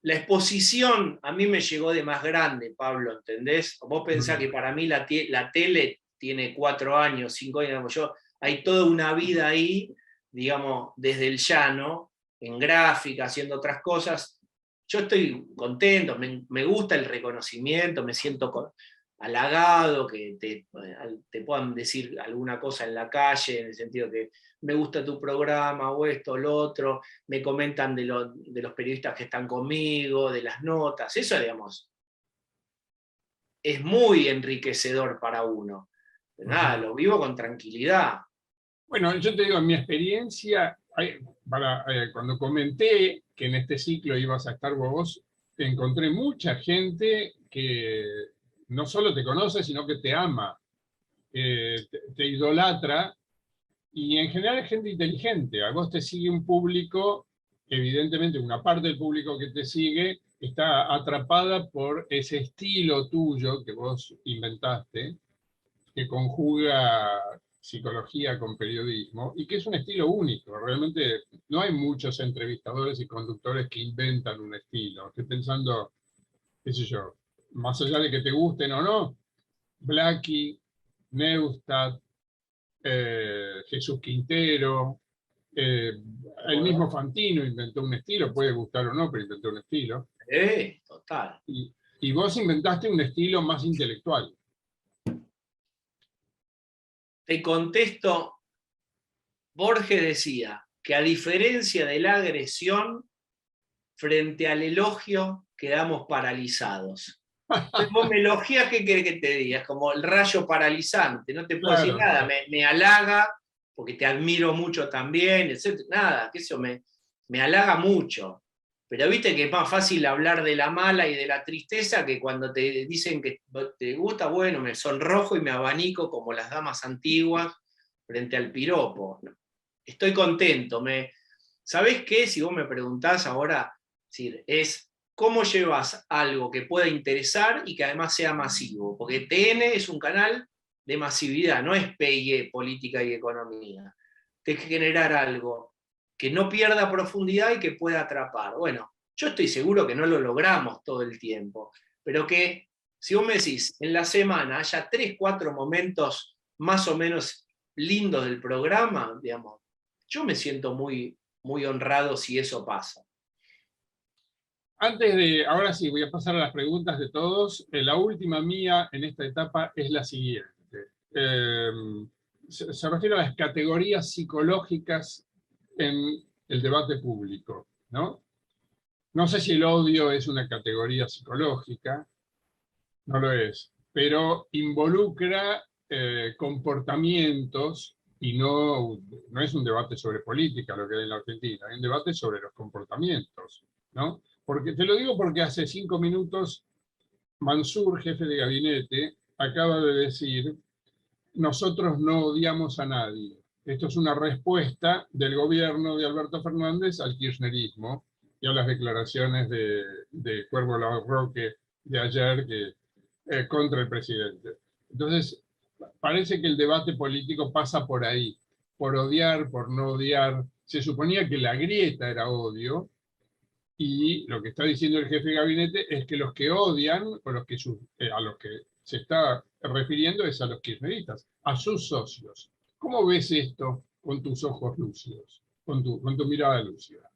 la exposición a mí me llegó de más grande, Pablo, ¿entendés? Vos pensás que para mí la tele tiene 4 años, 5 años, digamos, hay toda una vida ahí, digamos, desde el llano, en gráfica, haciendo otras cosas. Yo estoy contento, me gusta el reconocimiento, me siento halagado, que te puedan decir alguna cosa en la calle, en el sentido que me gusta tu programa o esto o lo otro, me comentan de los periodistas que están conmigo, de las notas, eso, digamos, es muy enriquecedor para uno. Nada, Ujú. lo vivo con tranquilidad. Bueno, yo te digo, en mi experiencia, cuando comenté que en este ciclo ibas a estar vos, encontré mucha gente que no solo te conoce, sino que te ama, te idolatra, y en general es gente inteligente. A vos te sigue un público, evidentemente una parte del público que te sigue está atrapada por ese estilo tuyo que vos inventaste, que conjuga psicología con periodismo y que es un estilo único. Realmente no hay muchos entrevistadores y conductores que inventan un estilo. Estoy pensando, qué sé yo, más allá de que te gusten o no, Blackie, Neustadt, Jesús Quintero, eh, el mismo Fantino inventó un estilo, puede gustar o no, pero inventó un estilo. Total. Y vos inventaste un estilo más intelectual. Te contesto, Borges decía que a diferencia de la agresión, frente al elogio quedamos paralizados. Entonces vos me elogias, ¿qué querés que te diga? Es como el rayo paralizante, no te puedo decir Claro, nada, claro. me halaga, porque te admiro mucho también, etc. Nada, que eso me halaga mucho. Pero viste que es más fácil hablar de la mala y de la tristeza que cuando te dicen que te gusta, bueno, me sonrojo y me abanico como las damas antiguas frente al piropo. Estoy contento. ¿Sabés qué? Si vos me preguntás ahora, es cómo llevas algo que pueda interesar y que además sea masivo, porque TN es un canal de masividad, no es PIE, política y economía. Tienes que generar algo que no pierda profundidad y que pueda atrapar. Bueno, yo estoy seguro que no lo logramos todo el tiempo, pero que si vos me decís, en la semana haya 3, 4 momentos más o menos lindos del programa, digamos, yo me siento muy honrado si eso pasa. Ahora sí, voy a pasar a las preguntas de todos. La última mía en esta etapa es la siguiente. Eh, se refiere a las categorías psicológicas en el debate público, ¿no? No sé si el odio es una categoría psicológica, no lo es, pero involucra comportamientos y no es un debate sobre política lo que hay en la Argentina, hay un debate sobre los comportamientos, ¿no? Porque, te lo digo porque hace 5 minutos Mansur, jefe de gabinete, acaba de decir: nosotros no odiamos a nadie. Esto es una respuesta del gobierno de Alberto Fernández al kirchnerismo y a las declaraciones de Cuervo Larroque de ayer contra el presidente. Entonces, parece que el debate político pasa por ahí, por odiar, por no odiar. Se suponía que la grieta era odio, y lo que está diciendo el jefe de gabinete es que los que odian, o a los que se está refiriendo, es a los kirchneristas, a sus socios. ¿Cómo ves esto con tus ojos lúcidos, con tu mirada lúcida?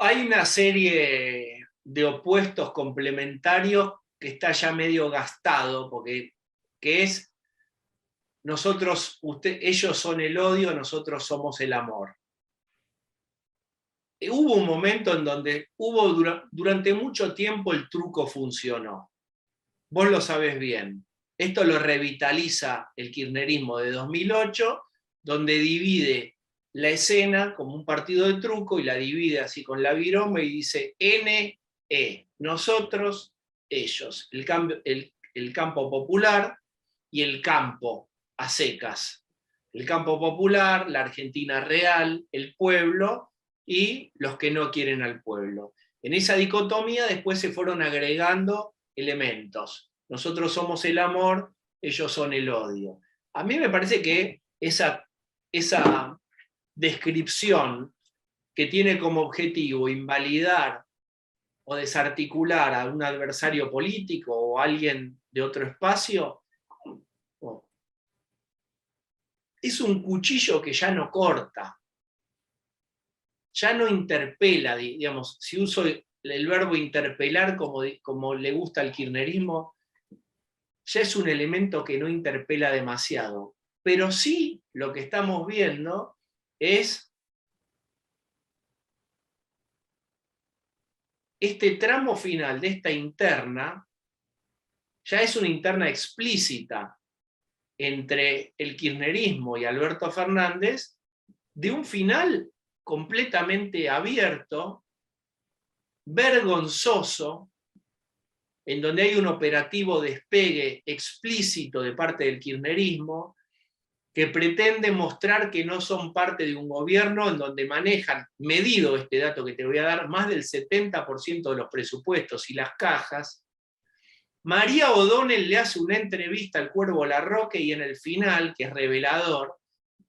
Hay una serie de opuestos complementarios que está ya medio gastado, porque que es ellos son el odio, nosotros somos el amor. Hubo un momento en donde durante mucho tiempo el truco funcionó. Vos lo sabés bien. Esto lo revitaliza el kirchnerismo de 2008, donde divide la escena como un partido de truco y la divide así con la viroma y dice NE, nosotros, ellos, el campo popular y el campo a secas. El campo popular, la Argentina real, el pueblo y los que no quieren al pueblo. En esa dicotomía después se fueron agregando elementos. Nosotros somos el amor, ellos son el odio. A mí me parece que esa descripción que tiene como objetivo invalidar o desarticular a un adversario político o a alguien de otro espacio, es un cuchillo que ya no corta, ya no interpela, digamos, si uso el verbo interpelar como le gusta al kirchnerismo, ya es un elemento que no interpela demasiado. Pero sí lo que estamos viendo es este tramo final de esta interna, ya es una interna explícita entre el kirchnerismo y Alberto Fernández, de un final completamente abierto, vergonzoso, en donde hay un operativo despegue explícito de parte del kirchnerismo, que pretende mostrar que no son parte de un gobierno en donde manejan, medido este dato que te voy a dar, más del 70% de los presupuestos y las cajas. María O'Donnell le hace una entrevista al Cuervo Larroque y en el final, que es revelador,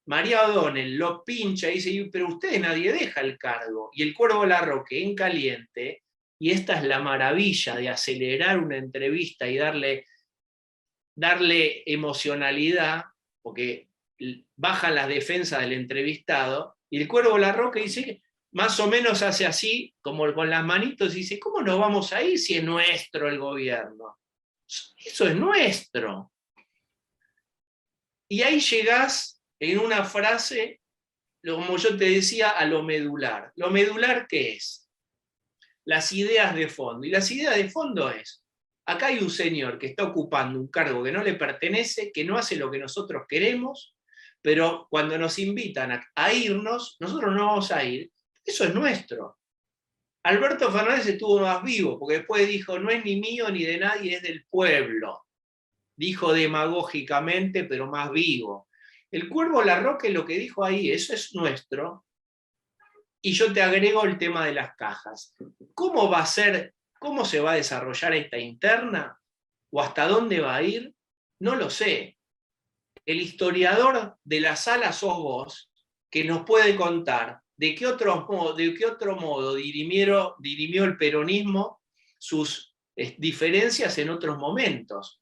María O'Donnell lo pincha y dice, pero usted nadie deja el cargo. Y el Cuervo Larroque en caliente, y esta es la maravilla de acelerar una entrevista y darle emocionalidad, porque bajan las defensas del entrevistado, y el Cuervo Larroque dice, más o menos hace así, como con las manitos, y dice, ¿cómo nos vamos a ir si es nuestro el gobierno? Eso es nuestro. Y ahí llegás en una frase, como yo te decía, a lo medular. ¿Lo medular qué es? Las ideas de fondo. Y las ideas de fondo es, acá hay un señor que está ocupando un cargo que no le pertenece, que no hace lo que nosotros queremos, pero cuando nos invitan a irnos, nosotros no vamos a ir. Eso es nuestro. Alberto Fernández estuvo más vivo, porque después dijo, no es ni mío ni de nadie, es del pueblo. Dijo demagógicamente, pero más vivo. El Cuervo Larroque lo que dijo ahí, eso es nuestro, y yo te agrego el tema de las cajas. ¿Cómo va a ser, cómo se va a desarrollar esta interna? ¿O hasta dónde va a ir? No lo sé. El historiador de la sala sos vos, que nos puede contar de qué otro modo dirimió el peronismo sus diferencias en otros momentos.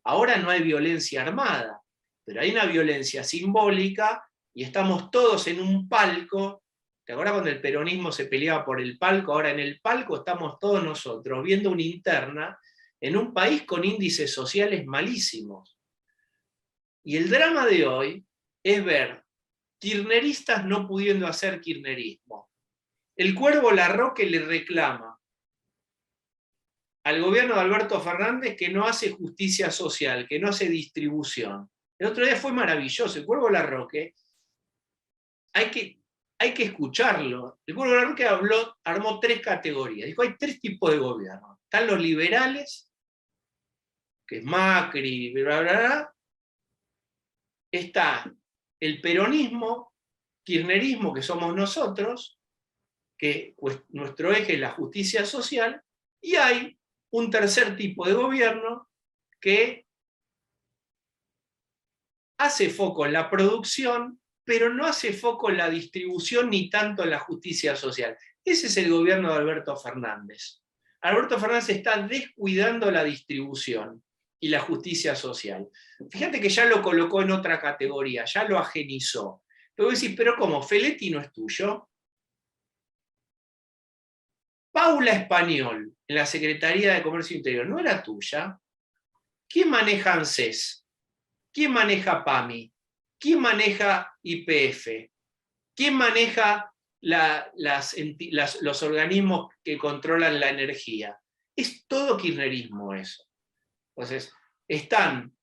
Ahora no hay violencia armada, pero hay una violencia simbólica y estamos todos en un palco. ¿Te acuerdas cuando el peronismo se peleaba por el palco? Ahora en el palco estamos todos nosotros viendo una interna en un país con índices sociales malísimos. Y el drama de hoy es ver kirchneristas no pudiendo hacer kirchnerismo. El Cuervo Larroque le reclama al gobierno de Alberto Fernández que no hace justicia social, que no hace distribución. El otro día fue maravilloso. El Cuervo Larroque, hay que escucharlo. El Cuervo Larroque armó 3 categorías. Dijo, hay 3 tipos de gobierno. Están los liberales, que es Macri, bla, bla, bla. Está el peronismo, kirchnerismo, que somos nosotros, que pues, nuestro eje es la justicia social, y hay un tercer tipo de gobierno que hace foco en la producción, pero no hace foco en la distribución ni tanto en la justicia social. Ese es el gobierno de Alberto Fernández. Alberto Fernández está descuidando la distribución y la justicia social. Fíjate que ya lo colocó en otra categoría, ya lo ajenizó. Pero vos decís, pero ¿cómo? ¿Feletti no es tuyo? Paula Español, en la Secretaría de Comercio Interior, ¿no era tuya? ¿Quién maneja ANSES? ¿Quién maneja PAMI? ¿Quién maneja YPF? ¿Quién maneja los organismos que controlan la energía? Es todo kirchnerismo eso. Entonces, están...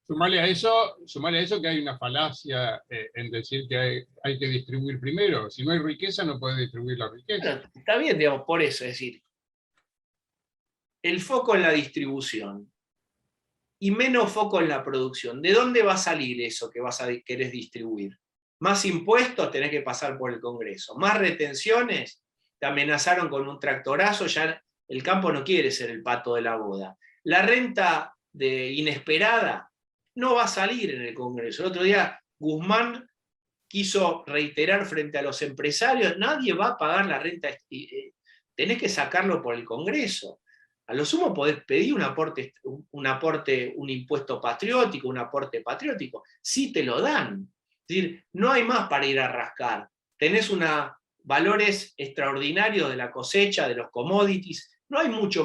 Sumarle a eso que hay una falacia en decir que hay que distribuir primero. Si no hay riqueza, no puedes distribuir la riqueza. Bueno, está bien, digamos, por eso, es decir, el foco en la distribución y menos foco en la producción. ¿De dónde va a salir eso que querés distribuir? Más impuestos, tenés que pasar por el Congreso. Más retenciones, te amenazaron con un tractorazo, ya el campo no quiere ser el pato de la boda. La renta inesperada no va a salir en el Congreso. El otro día Guzmán quiso reiterar frente a los empresarios, nadie va a pagar la renta, tenés que sacarlo por el Congreso. A lo sumo podés pedir un aporte, un impuesto patriótico, un aporte patriótico. Sí te lo dan. Es decir, no hay más para ir a rascar. Tenés valores extraordinarios de la cosecha, de los commodities. No hay mucho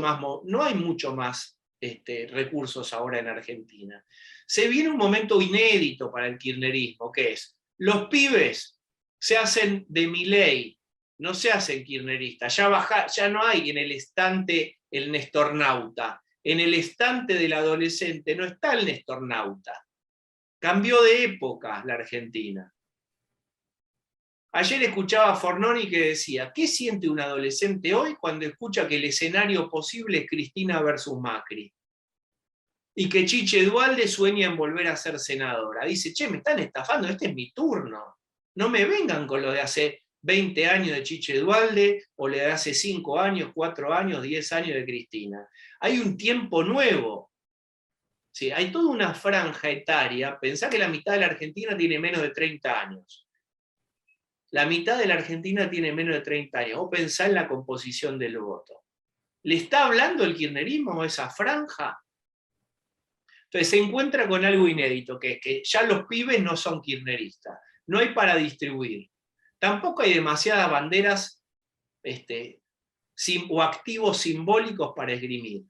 más recursos ahora en Argentina. Se viene un momento inédito para el kirchnerismo, que es, los pibes se hacen de Milei, no se hacen kirchneristas. Ya no hay en el estante el nestornauta. En el estante del adolescente no está el nestornauta. Cambió de época la Argentina. Ayer escuchaba a Fornoni que decía, ¿qué siente un adolescente hoy cuando escucha que el escenario posible es Cristina versus Macri? Y que Chiche Duhalde sueña en volver a ser senadora. Dice, che, me están estafando, este es mi turno. No me vengan con lo de hace 20 años de Chiche Duhalde, o le de hace 5 años, 4 años, 10 años de Cristina. Hay un tiempo nuevo. Sí, hay toda una franja etaria. Pensá que la mitad de la Argentina tiene menos de 30 años. La mitad de la Argentina tiene menos de 30 años. Vos pensá en la composición del voto. ¿Le está hablando el kirchnerismo a esa franja? Entonces se encuentra con algo inédito, que es que ya los pibes no son kirchneristas. No hay para distribuir. Tampoco hay demasiadas banderas o activos simbólicos para esgrimir.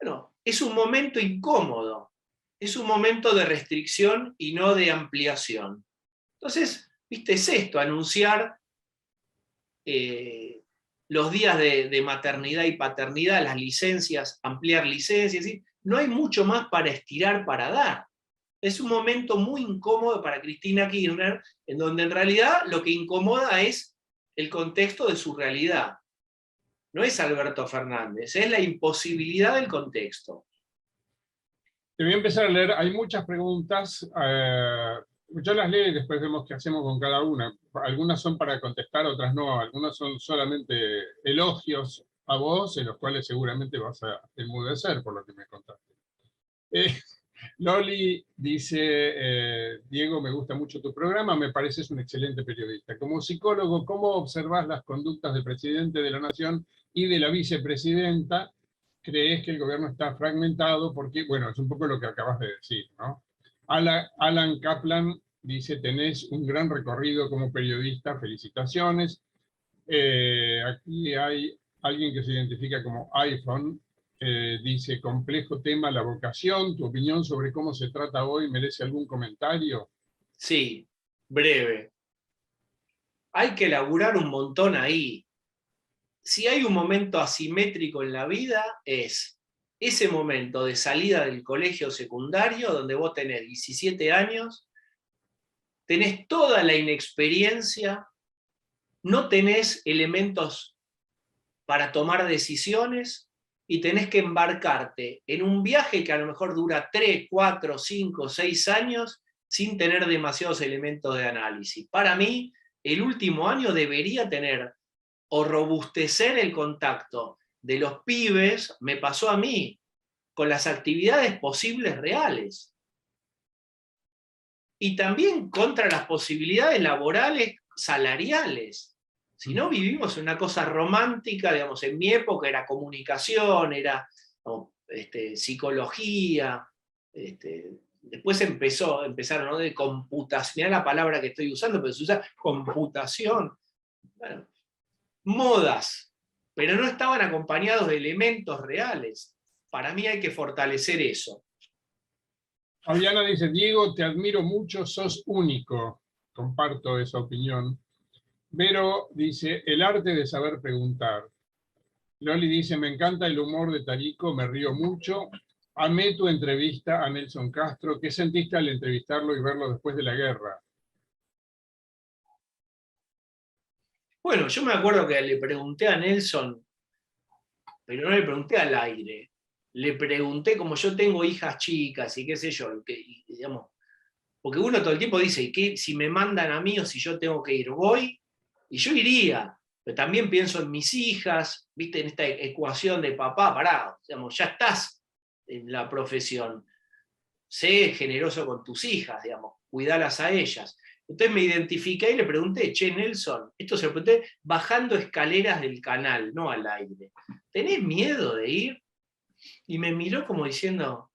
Bueno, es un momento incómodo, es un momento de restricción y no de ampliación. Entonces, viste, es esto, anunciar los días de maternidad y paternidad, las licencias, ampliar licencias, ¿sí? No hay mucho más para estirar, para dar. Es un momento muy incómodo para Cristina Kirchner, en donde en realidad lo que incomoda es el contexto de su realidad. No es Alberto Fernández, es la imposibilidad del contexto. Te voy a empezar a leer, hay muchas preguntas, yo las leo y después vemos qué hacemos con cada una. Algunas son para contestar, otras no, algunas son solamente elogios a vos, en los cuales seguramente vas a enmudecer por lo que me contaste. Loli dice, Diego, me gusta mucho tu programa, me pareces un excelente periodista. Como psicólogo, ¿cómo observás las conductas del presidente de la Nación y de la vicepresidenta? ¿Crees que el gobierno está fragmentado? Porque, bueno, es un poco lo que acabas de decir, ¿no? Alan Kaplan dice, tenés un gran recorrido como periodista, felicitaciones. Aquí hay alguien que se identifica como iPhone, dice, complejo tema la vocación, tu opinión sobre cómo se trata hoy, ¿merece algún comentario? Sí, breve. Hay que laburar un montón ahí. Si hay un momento asimétrico en la vida, es ese momento de salida del colegio secundario, donde vos tenés 17 años, tenés toda la inexperiencia, no tenés elementos para tomar decisiones y tenés que embarcarte en un viaje que a lo mejor dura 3, 4, 5, 6 años sin tener demasiados elementos de análisis. Para mí, el último año debería tener o robustecer el contacto de los pibes, me pasó a mí, con las actividades posibles reales. Y también contra las posibilidades laborales salariales. Si no, vivimos en una cosa romántica, digamos, en mi época era comunicación, era psicología, después empezaron, ¿no?, de computación, mirá la palabra que estoy usando, pero se usa computación. Bueno, modas. pero no estaban acompañados de elementos reales. Para mí hay que fortalecer eso. Fabiana dice, Diego, te admiro mucho, sos único. Comparto esa opinión. Vero dice, el arte de saber preguntar. Loli dice, me encanta el humor de Tarico, me río mucho. Amé tu entrevista a Nelson Castro. ¿Qué sentiste al entrevistarlo y verlo después de la guerra? Bueno, yo me acuerdo que le pregunté a Nelson, pero no le pregunté al aire. Le pregunté, como yo tengo hijas chicas y qué sé yo, digamos, porque uno todo el tiempo dice, ¿y qué, si me mandan a mí o si yo tengo que ir? Voy, y yo iría, pero también pienso en mis hijas, viste, en esta ecuación de papá, pará, digamos, ya estás en la profesión, sé generoso con tus hijas, digamos, cuidalas a ellas. Entonces me identifiqué y le pregunté, che, Nelson, esto se lo pregunté bajando escaleras del canal, no al aire. ¿Tenés miedo de ir? Y me miró como diciendo,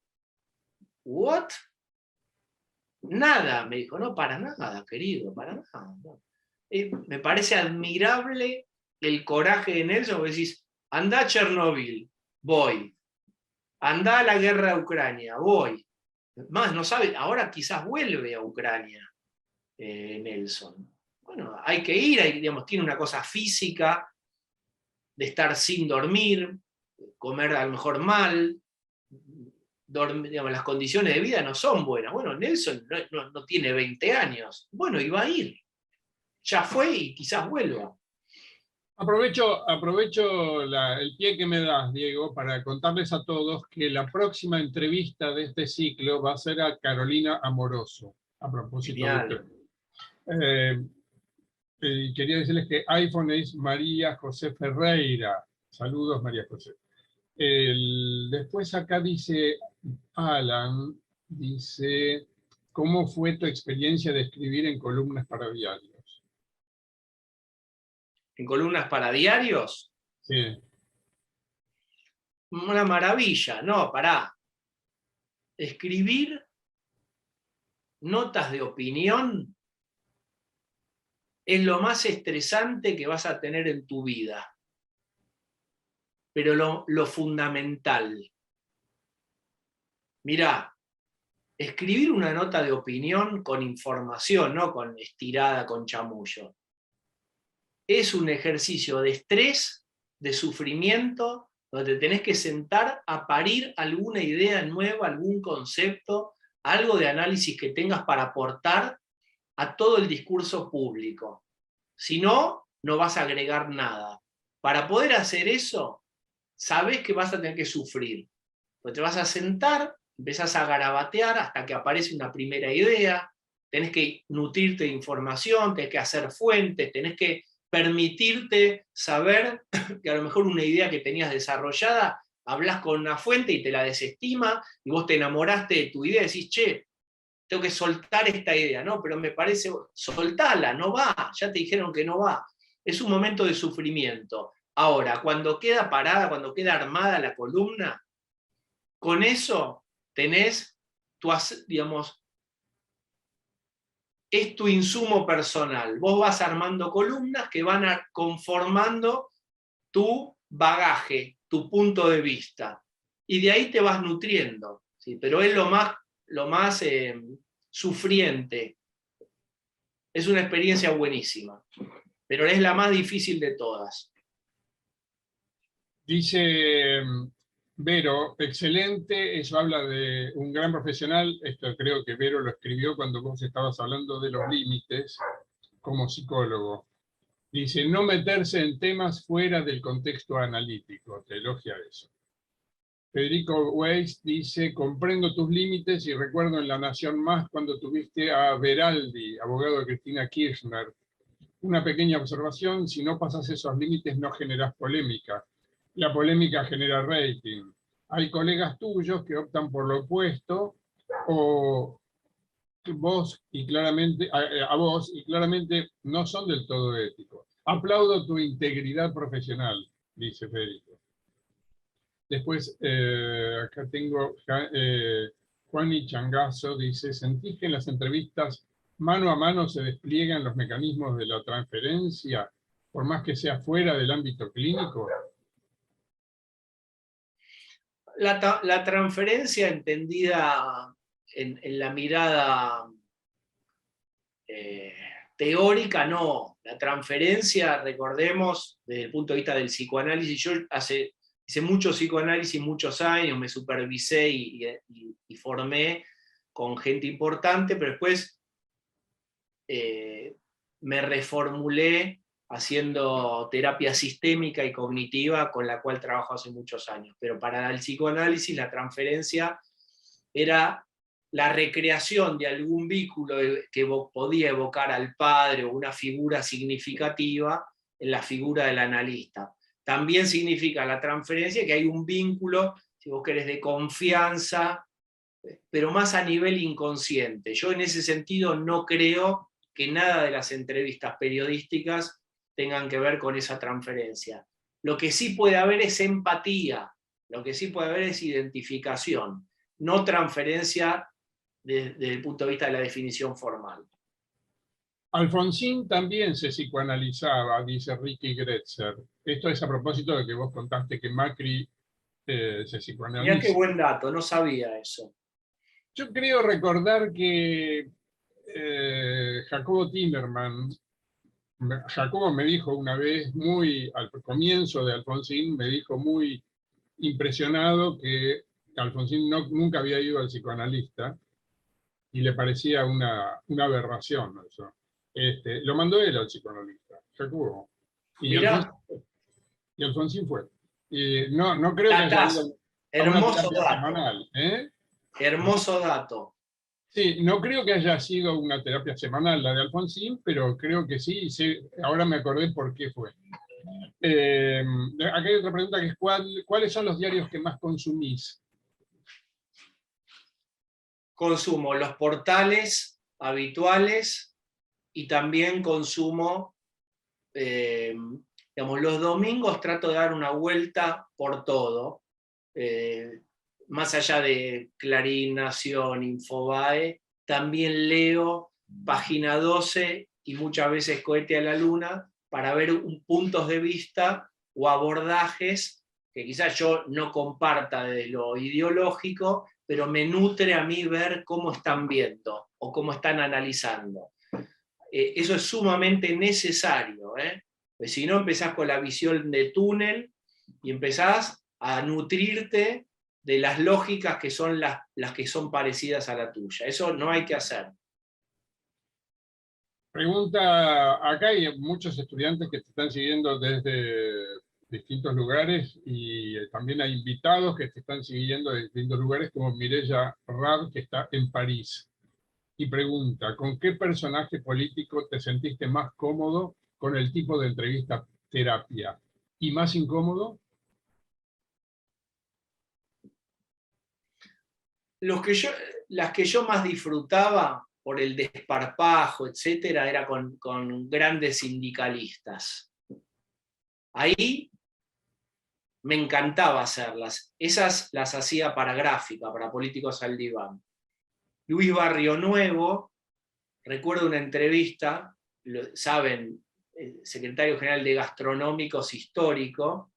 ¿what? Nada, me dijo, no, para nada, querido, para nada. No. Me parece admirable el coraje de Nelson, porque decís, anda a Chernobyl, voy. Anda a la guerra de Ucrania, voy. Más, no sabe, ahora quizás vuelve a Ucrania, Nelson. Bueno, hay que ir, digamos, tiene una cosa física de estar sin dormir, comer a lo mejor mal, digamos, las condiciones de vida no son buenas. Bueno, Nelson no tiene 20 años. Bueno, iba a ir. Ya fue y quizás vuelva. Aprovecho el pie que me das, Diego, para contarles a todos que la próxima entrevista de este ciclo va a ser a Carolina Amoroso, a propósito de Genial. usted. Quería decirles que iPhone es María José Ferreira. Saludos, María José. Después acá dice Alan, dice, ¿cómo fue tu experiencia de escribir en columnas para diarios? ¿En columnas para diarios? Sí. Una maravilla, no, pará. Escribir notas de opinión es lo más estresante que vas a tener en tu vida. Pero lo fundamental. Mirá, escribir una nota de opinión con información, no con estirada, con chamullo, es un ejercicio de estrés, de sufrimiento, donde te tenés que sentar a parir alguna idea nueva, algún concepto, algo de análisis que tengas para aportar a todo el discurso público. Si no, no vas a agregar nada. Para poder hacer eso, sabés que vas a tener que sufrir. Porque te vas a sentar, empezás a garabatear hasta que aparece una primera idea, tenés que nutrirte de información, tenés que hacer fuentes, tenés que permitirte saber que a lo mejor una idea que tenías desarrollada, hablas con una fuente y te la desestima, y vos te enamoraste de tu idea y decís, che, tengo que soltar esta idea, no, pero me parece, soltala, no va, ya te dijeron que no va. Es un momento de sufrimiento. Ahora, cuando queda parada, cuando queda armada la columna, con eso tenés digamos, es tu insumo personal. Vos vas armando columnas que van conformando tu bagaje, tu punto de vista. Y de ahí te vas nutriendo. ¿sí? Pero es lo más sufriente. Es una experiencia buenísima. Pero es la más difícil de todas. Dice Vero, excelente, eso habla de un gran profesional, esto creo que Vero lo escribió cuando vos estabas hablando de los límites como psicólogo. Dice, no meterse en temas fuera del contexto analítico, te elogia eso. Federico Weiss dice, comprendo tus límites y recuerdo en La Nación Más cuando tuviste a Veraldi, abogado de Cristina Kirchner. Una pequeña observación, si no pasas esos límites no generas polémica. La polémica genera rating. Hay colegas tuyos que optan por lo opuesto o vos y claramente, a vos y claramente no son del todo éticos. Aplaudo tu integridad profesional, dice Federico. Después, acá tengo Juani Changazo, dice, ¿sentís que en las entrevistas mano a mano se despliegan los mecanismos de la transferencia, por más que sea fuera del ámbito clínico? La transferencia entendida en la mirada teórica, no. La transferencia, recordemos, desde el punto de vista del psicoanálisis, yo hice mucho psicoanálisis muchos años, me supervisé y formé con gente importante, pero después me reformulé haciendo terapia sistémica y cognitiva, con la cual trabajo hace muchos años. Pero para el psicoanálisis la transferencia era la recreación de algún vínculo que podía evocar al padre o una figura significativa en la figura del analista. También significa la transferencia que hay un vínculo, si vos querés, de confianza, pero más a nivel inconsciente. Yo en ese sentido no creo que nada de las entrevistas periodísticas tengan que ver con esa transferencia. Lo que sí puede haber es empatía, lo que sí puede haber es identificación, no transferencia desde el punto de vista de la definición formal. Alfonsín también se psicoanalizaba, dice Ricky Gretzer. Esto es a propósito de que vos contaste que Macri se psicoanaliza. Mirá qué buen dato, no sabía eso. Yo creo recordar que Jacobo Timerman, Jacobo me dijo una vez, muy al comienzo de Alfonsín, me dijo muy impresionado que Alfonsín nunca había ido al psicoanalista y le parecía una aberración eso. Lo mandó él al psicoanalista, Jacobo. Y Alfonsín fue. No creo que haya ido a una terapia semanal. Hermoso dato. Sí, no creo que haya sido una terapia semanal la de Alfonsín, pero creo que sí, ahora me acordé por qué fue. Acá hay otra pregunta que es, ¿cuáles son los diarios que más consumís? Consumo los portales habituales y también consumo, digamos, los domingos trato de dar una vuelta por todo, más allá de Clarín, Nación, Infobae, también leo Página 12 y muchas veces Cohete a la Luna para ver puntos de vista o abordajes que quizás yo no comparta desde lo ideológico, pero me nutre a mí ver cómo están viendo o cómo están analizando. Eso es sumamente necesario, pues si no empezás con la visión de túnel y empezás a nutrirte de las lógicas que son las que son parecidas a la tuya. Eso no hay que hacer. Pregunta, acá hay muchos estudiantes que te están siguiendo desde distintos lugares y también hay invitados que te están siguiendo de distintos lugares, como Mireya Rab, que está en París. Y pregunta, ¿con qué personaje político te sentiste más cómodo con el tipo de entrevista terapia? ¿Y más incómodo? Las que yo más disfrutaba por el desparpajo, etcétera, era con grandes sindicalistas. Ahí me encantaba hacerlas. Esas las hacía para gráfica, para Políticos al Diván. Luis Barrio Nuevo, recuerdo una entrevista, saben, el secretario general de Gastronómicos Histórico,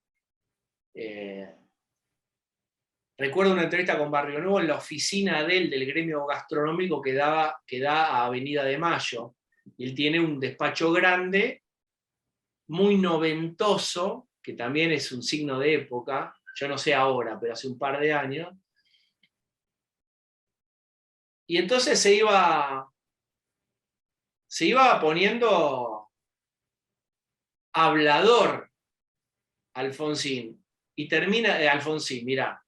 recuerdo una entrevista con Barrio Nuevo en la oficina del gremio gastronómico que da a Avenida de Mayo. Y él tiene un despacho grande, muy noventoso, que también es un signo de época, yo no sé ahora, pero hace un par de años. Y entonces se iba poniendo hablador Alfonsín. Y termina, Alfonsín, mirá,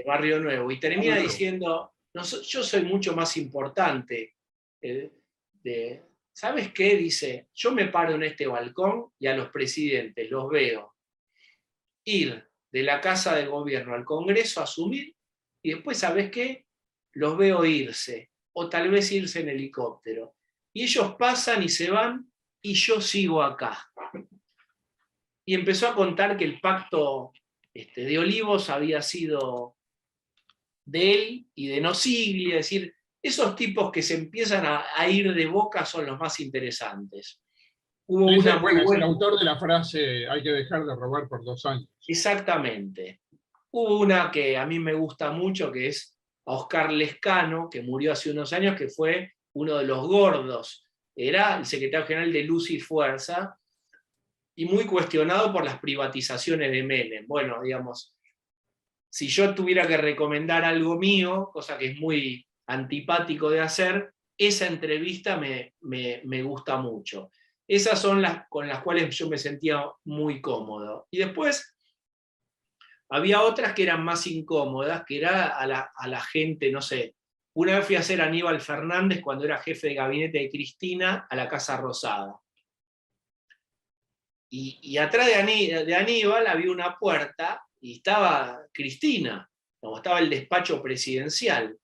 Barrio Nuevo, y termina diciendo, no, yo soy mucho más importante. ¿Sabes qué? Dice, yo me paro en este balcón y a los presidentes los veo ir de la Casa de Gobierno al Congreso a asumir, y después, ¿sabes qué? Los veo irse, o tal vez irse en helicóptero. Y ellos pasan y se van, y yo sigo acá. Y empezó a contar que el pacto de Olivos había sido de él y de Nosigli, es decir, esos tipos que se empiezan a ir de boca son los más interesantes. Hubo es el autor de la frase, hay que dejar de robar por 2 años. Exactamente. Hubo una que a mí me gusta mucho, que es a Oscar Lescano, que murió hace unos años, que fue uno de los gordos. Era el secretario general de Luz y Fuerza, y muy cuestionado por las privatizaciones de Menem. Bueno, digamos, si yo tuviera que recomendar algo mío, cosa que es muy antipático de hacer, esa entrevista me gusta mucho. Esas son las con las cuales yo me sentía muy cómodo. Y después había otras que eran más incómodas, que era a la gente, no sé. Una vez fui a hacer a Aníbal Fernández cuando era jefe de gabinete de Cristina a la Casa Rosada. Y atrás de Aníbal había una puerta y estaba Cristina, como estaba el despacho presidencial.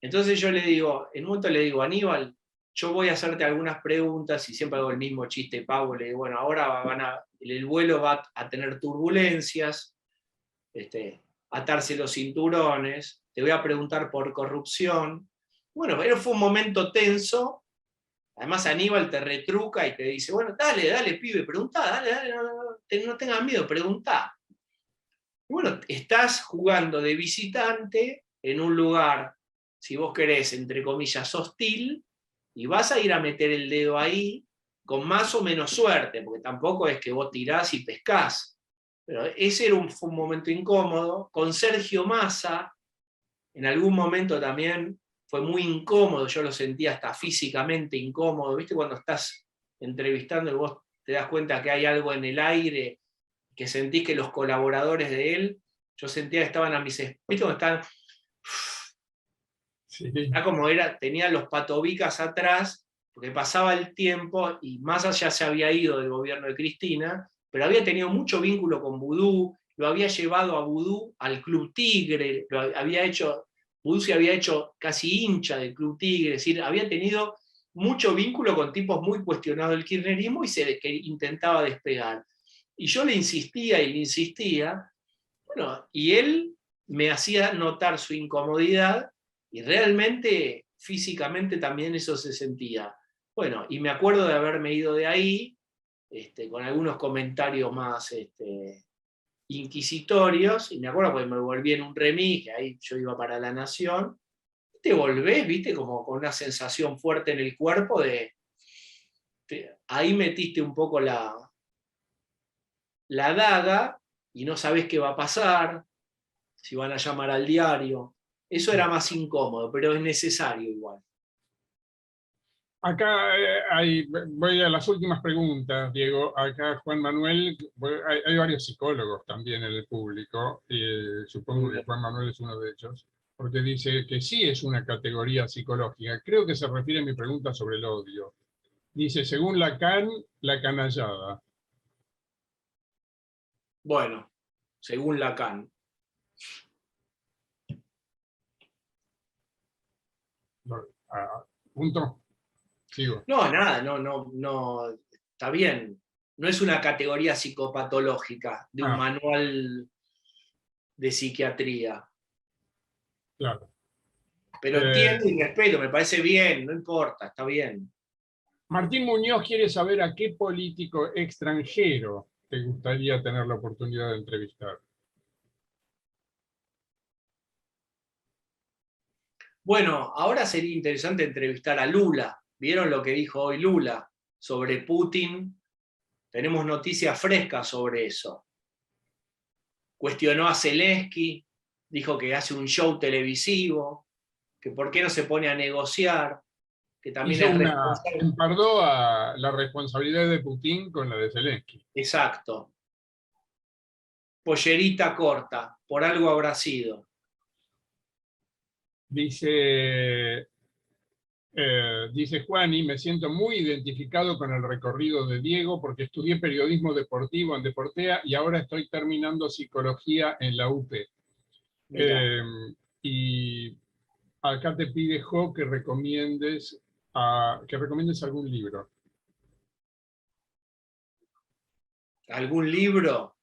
Entonces yo le digo, en un momento le digo, Aníbal, yo voy a hacerte algunas preguntas y siempre hago el mismo chiste, Pau, le digo, bueno, ahora el vuelo va a tener turbulencias, atarse los cinturones, te voy a preguntar por corrupción. Bueno, pero fue un momento tenso. Además Aníbal te retruca y te dice, bueno, dale, dale, pibe, preguntá, dale, dale, no tengas miedo, preguntá. Y bueno, estás jugando de visitante en un lugar, si vos querés, entre comillas, hostil, y vas a ir a meter el dedo ahí con más o menos suerte, porque tampoco es que vos tirás y pescás. Pero ese fue un momento incómodo. Con Sergio Massa, en algún momento también fue muy incómodo, yo lo sentía hasta físicamente incómodo, ¿viste? Cuando estás entrevistando y vos te das cuenta que hay algo en el aire, que sentís que los colaboradores de él, yo sentía que estaban a mis espaldas, ¿viste? Cuando están, Sí. está como era, tenía los patobicas atrás, porque pasaba el tiempo y Massa ya se había ido del gobierno de Cristina, pero había tenido mucho vínculo con Vudú, lo había llevado a Vudú al Club Tigre, Vudú se había hecho casi hincha del Club Tigre, es decir, había tenido mucho vínculo con tipos muy cuestionados del kirchnerismo y que intentaba despegar. Y yo le insistía y le insistía, bueno, y él me hacía notar su incomodidad y realmente físicamente también eso se sentía. Bueno, y me acuerdo de haberme ido de ahí con algunos comentarios más inquisitorios, y me acuerdo porque me volví en un remis, que ahí yo iba para La Nación, te volvés, viste, como con una sensación fuerte en el cuerpo ahí metiste un poco la daga y no sabés qué va a pasar, si van a llamar al diario. Eso era más incómodo, pero es necesario igual. Acá voy a las últimas preguntas, Diego. Acá Juan Manuel, hay varios psicólogos también en el público, y supongo que Juan Manuel es uno de ellos, porque dice que sí es una categoría psicológica. Creo que se refiere a mi pregunta sobre el odio. Dice, según Lacan, la canallada. Bueno, según Lacan. Punto. Sigo. No, nada, no, está bien. No es una categoría psicopatológica de un Ah, manual de psiquiatría. claro. Pero Eh, entiendo y respeto, me parece bien, no importa, está bien. Martín Muñoz quiere saber a qué político extranjero te gustaría tener la oportunidad de entrevistar. Bueno, ahora sería interesante entrevistar a Lula. ¿Vieron lo que dijo hoy Lula sobre Putin? Tenemos noticias frescas sobre eso. Cuestionó a Zelensky, dijo que hace un show televisivo, que por qué no se pone a negociar, que también es responsable. Empardó a la responsabilidad de Putin con la de Zelensky. Exacto. Pollerita corta, por algo habrá sido. Dice, dice Juani, me siento muy identificado con el recorrido de Diego porque estudié periodismo deportivo en Deportea y ahora estoy terminando psicología en la UP. Mira, Eh, y acá te pide Jo que recomiendes algún libro. ¿algún libro?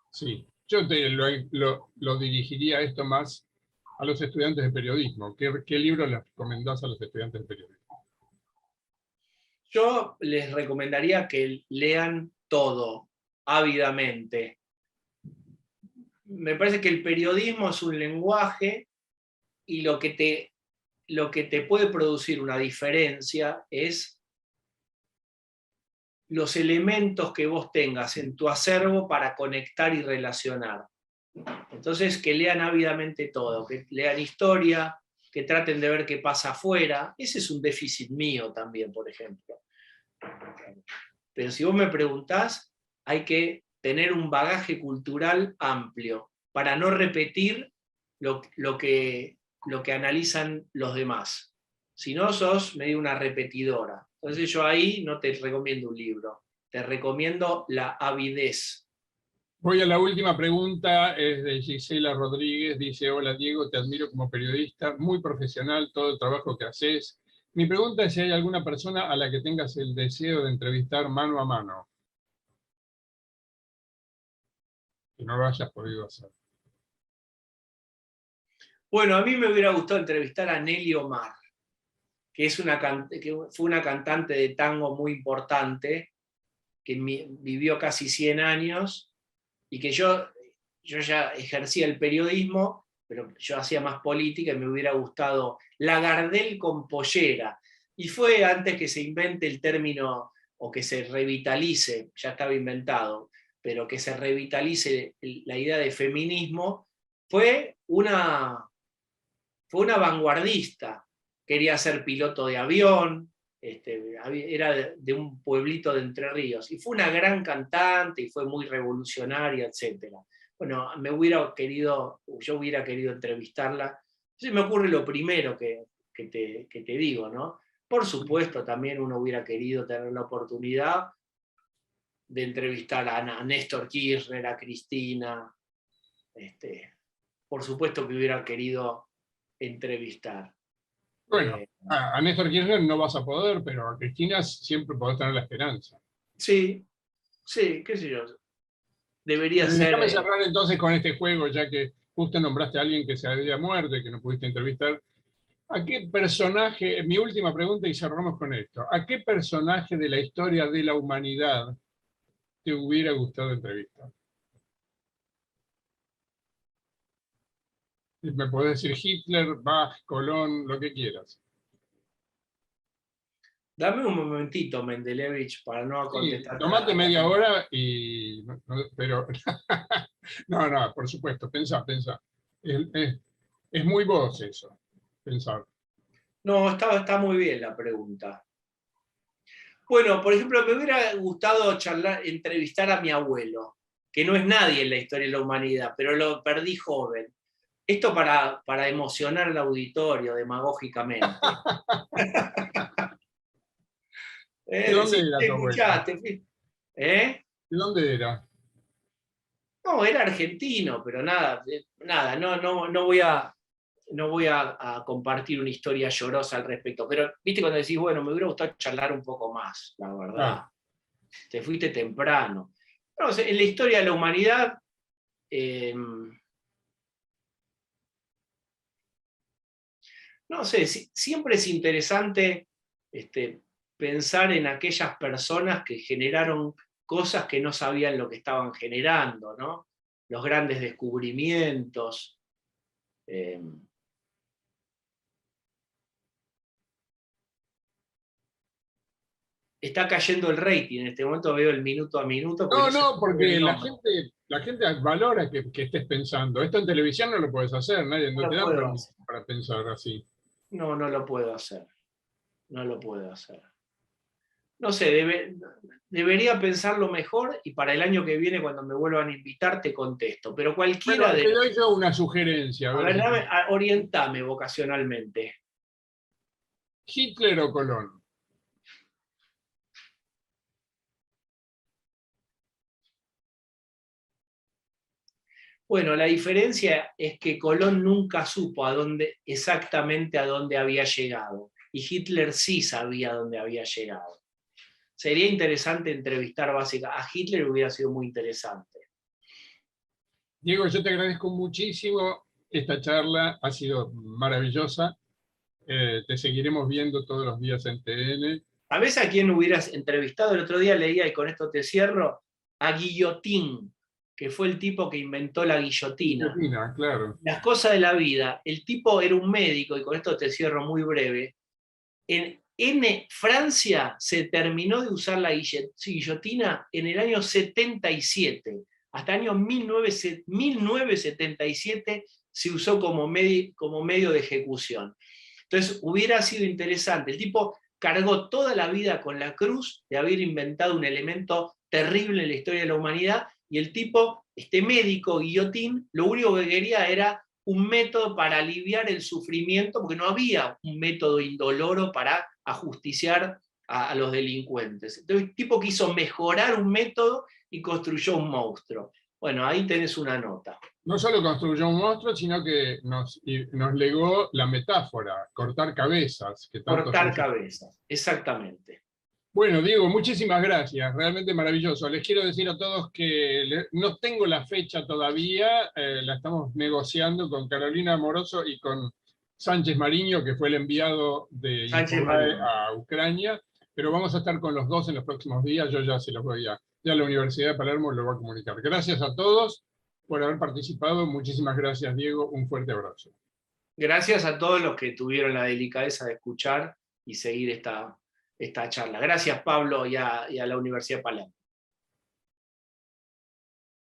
Sí, yo lo dirigiría esto más a los estudiantes de periodismo. ¿Qué libro les recomendás a los estudiantes de periodismo? Yo les recomendaría que lean todo, ávidamente. me parece que el periodismo es un lenguaje y lo que te puede producir una diferencia es los elementos que vos tengas en tu acervo para conectar y relacionar. Entonces, que lean ávidamente todo, que lean historia, que traten de ver qué pasa afuera. Ese es un déficit mío también, por ejemplo. Pero si vos me preguntás, hay que tener un bagaje cultural amplio para no repetir lo que analizan los demás. Si no, sos medio una repetidora. Entonces yo ahí no te recomiendo un libro, te recomiendo la avidez. Voy a la última pregunta, es de Gisela Rodríguez, dice: hola Diego, te admiro como periodista, muy profesional todo el trabajo que haces. Mi pregunta es si hay alguna persona a la que tengas el deseo de entrevistar mano a mano, que no lo hayas podido hacer. Bueno, a mí me hubiera gustado entrevistar a Nelly Omar, que fue una cantante de tango muy importante, que vivió casi 100 años, y que yo ya ejercía el periodismo, pero yo hacía más política y me hubiera gustado la Gardel con pollera. Y fue antes que se invente el término, o que se revitalice, ya estaba inventado, pero que se revitalice la idea de feminismo, fue una vanguardista. Quería ser piloto de avión, era de un pueblito de Entre Ríos, y fue una gran cantante y fue muy revolucionaria, etc. Bueno, yo hubiera querido entrevistarla. Entonces me ocurre lo primero que te digo, ¿no? Por supuesto, también uno hubiera querido tener la oportunidad de entrevistar a Néstor Kirchner, a Cristina. Por supuesto que hubiera querido entrevistar. Bueno, a Néstor Kirchner no vas a poder, pero a Cristina siempre podés tener la esperanza. Sí, sí, qué sé yo. Debería ser. Déjame cerrar entonces con este juego, ya que justo nombraste a alguien que se había muerto y que no pudiste entrevistar. ¿A qué personaje, mi última pregunta y cerramos con esto, ¿a qué personaje de la historia de la humanidad te hubiera gustado entrevistar? Me podés decir Hitler, Bach, Colón, lo que quieras. Dame un momentito, Mendelevich, para no Sí, contestar. tomate media hora y... pero... no, por supuesto, pensá. Es muy vos eso, pensar. No, está muy bien la pregunta. Bueno, por ejemplo, me hubiera gustado entrevistar a mi abuelo, que no es nadie en la historia de la humanidad, pero lo perdí joven. Esto para emocionar al auditorio demagógicamente. ¿De dónde Si era te tu abuelo? escuchaste. ¿Eh? ¿De dónde era? No, era argentino, pero nada, no voy a compartir una historia llorosa al respecto. Pero, viste, cuando decís, bueno, me hubiera gustado charlar un poco más, la verdad. Ah, Te fuiste temprano. No, en la historia de la humanidad, no sé, siempre es interesante pensar en aquellas personas que generaron cosas que no sabían lo que estaban generando, ¿no? Los grandes descubrimientos. Está cayendo el rating, en este momento veo el minuto a minuto, porque no se me ocurre porque el la nombre. gente valora que estés pensando. Esto en televisión no lo puedes hacer, nadie, No no te lo dan puedo permiso hacer. para pensar así. No lo puedo hacer. No lo puedo hacer. No sé, debería pensarlo mejor y para el año que viene, cuando me vuelvan a invitar, te contesto. Pero cualquiera Bueno, de... te doy yo una sugerencia, a A ver ver, si orientame vocacionalmente. Hitler o Colón. Bueno, la diferencia es que Colón nunca supo exactamente a dónde había llegado. Y Hitler sí sabía a dónde había llegado. Sería interesante entrevistar a Hitler, hubiera sido muy interesante. Diego, yo te agradezco muchísimo esta charla, ha sido maravillosa. Te seguiremos viendo todos los días en TN. ¿Sabés a quién hubieras entrevistado? El otro día leía, y con esto te cierro, a Guillotín, que fue el tipo que inventó la guillotina. Guillotina, claro. Las cosas de la vida. El tipo era un médico, y con esto te cierro muy breve. En Francia se terminó de usar la guillotina en el año 77. Hasta el año 1977 se usó como medio de ejecución. Entonces hubiera sido interesante. El tipo cargó toda la vida con la cruz de haber inventado un elemento terrible en la historia de la humanidad, y el tipo, este médico guillotín, lo único que quería era un método para aliviar el sufrimiento, porque no había un método indoloro para ajusticiar a los delincuentes. Entonces el tipo quiso mejorar un método y construyó un monstruo. Bueno, ahí tenés una nota. No solo construyó un monstruo, sino que nos legó la metáfora, cortar cabezas. Que tanto Cortar cabezas, exactamente. Bueno, Diego, muchísimas gracias, realmente maravilloso. Les quiero decir a todos que no tengo la fecha todavía, la estamos negociando con Carolina Moroso y con Sánchez Mariño, que fue el enviado de Infobae a Ucrania, pero vamos a estar con los dos en los próximos días. Yo ya se los voy ya la Universidad de Palermo lo va a comunicar. Gracias a todos por haber participado. Muchísimas gracias, Diego. Un fuerte abrazo. Gracias a todos los que tuvieron la delicadeza de escuchar y seguir esta charla. Gracias, Pablo, y a la Universidad de Palermo.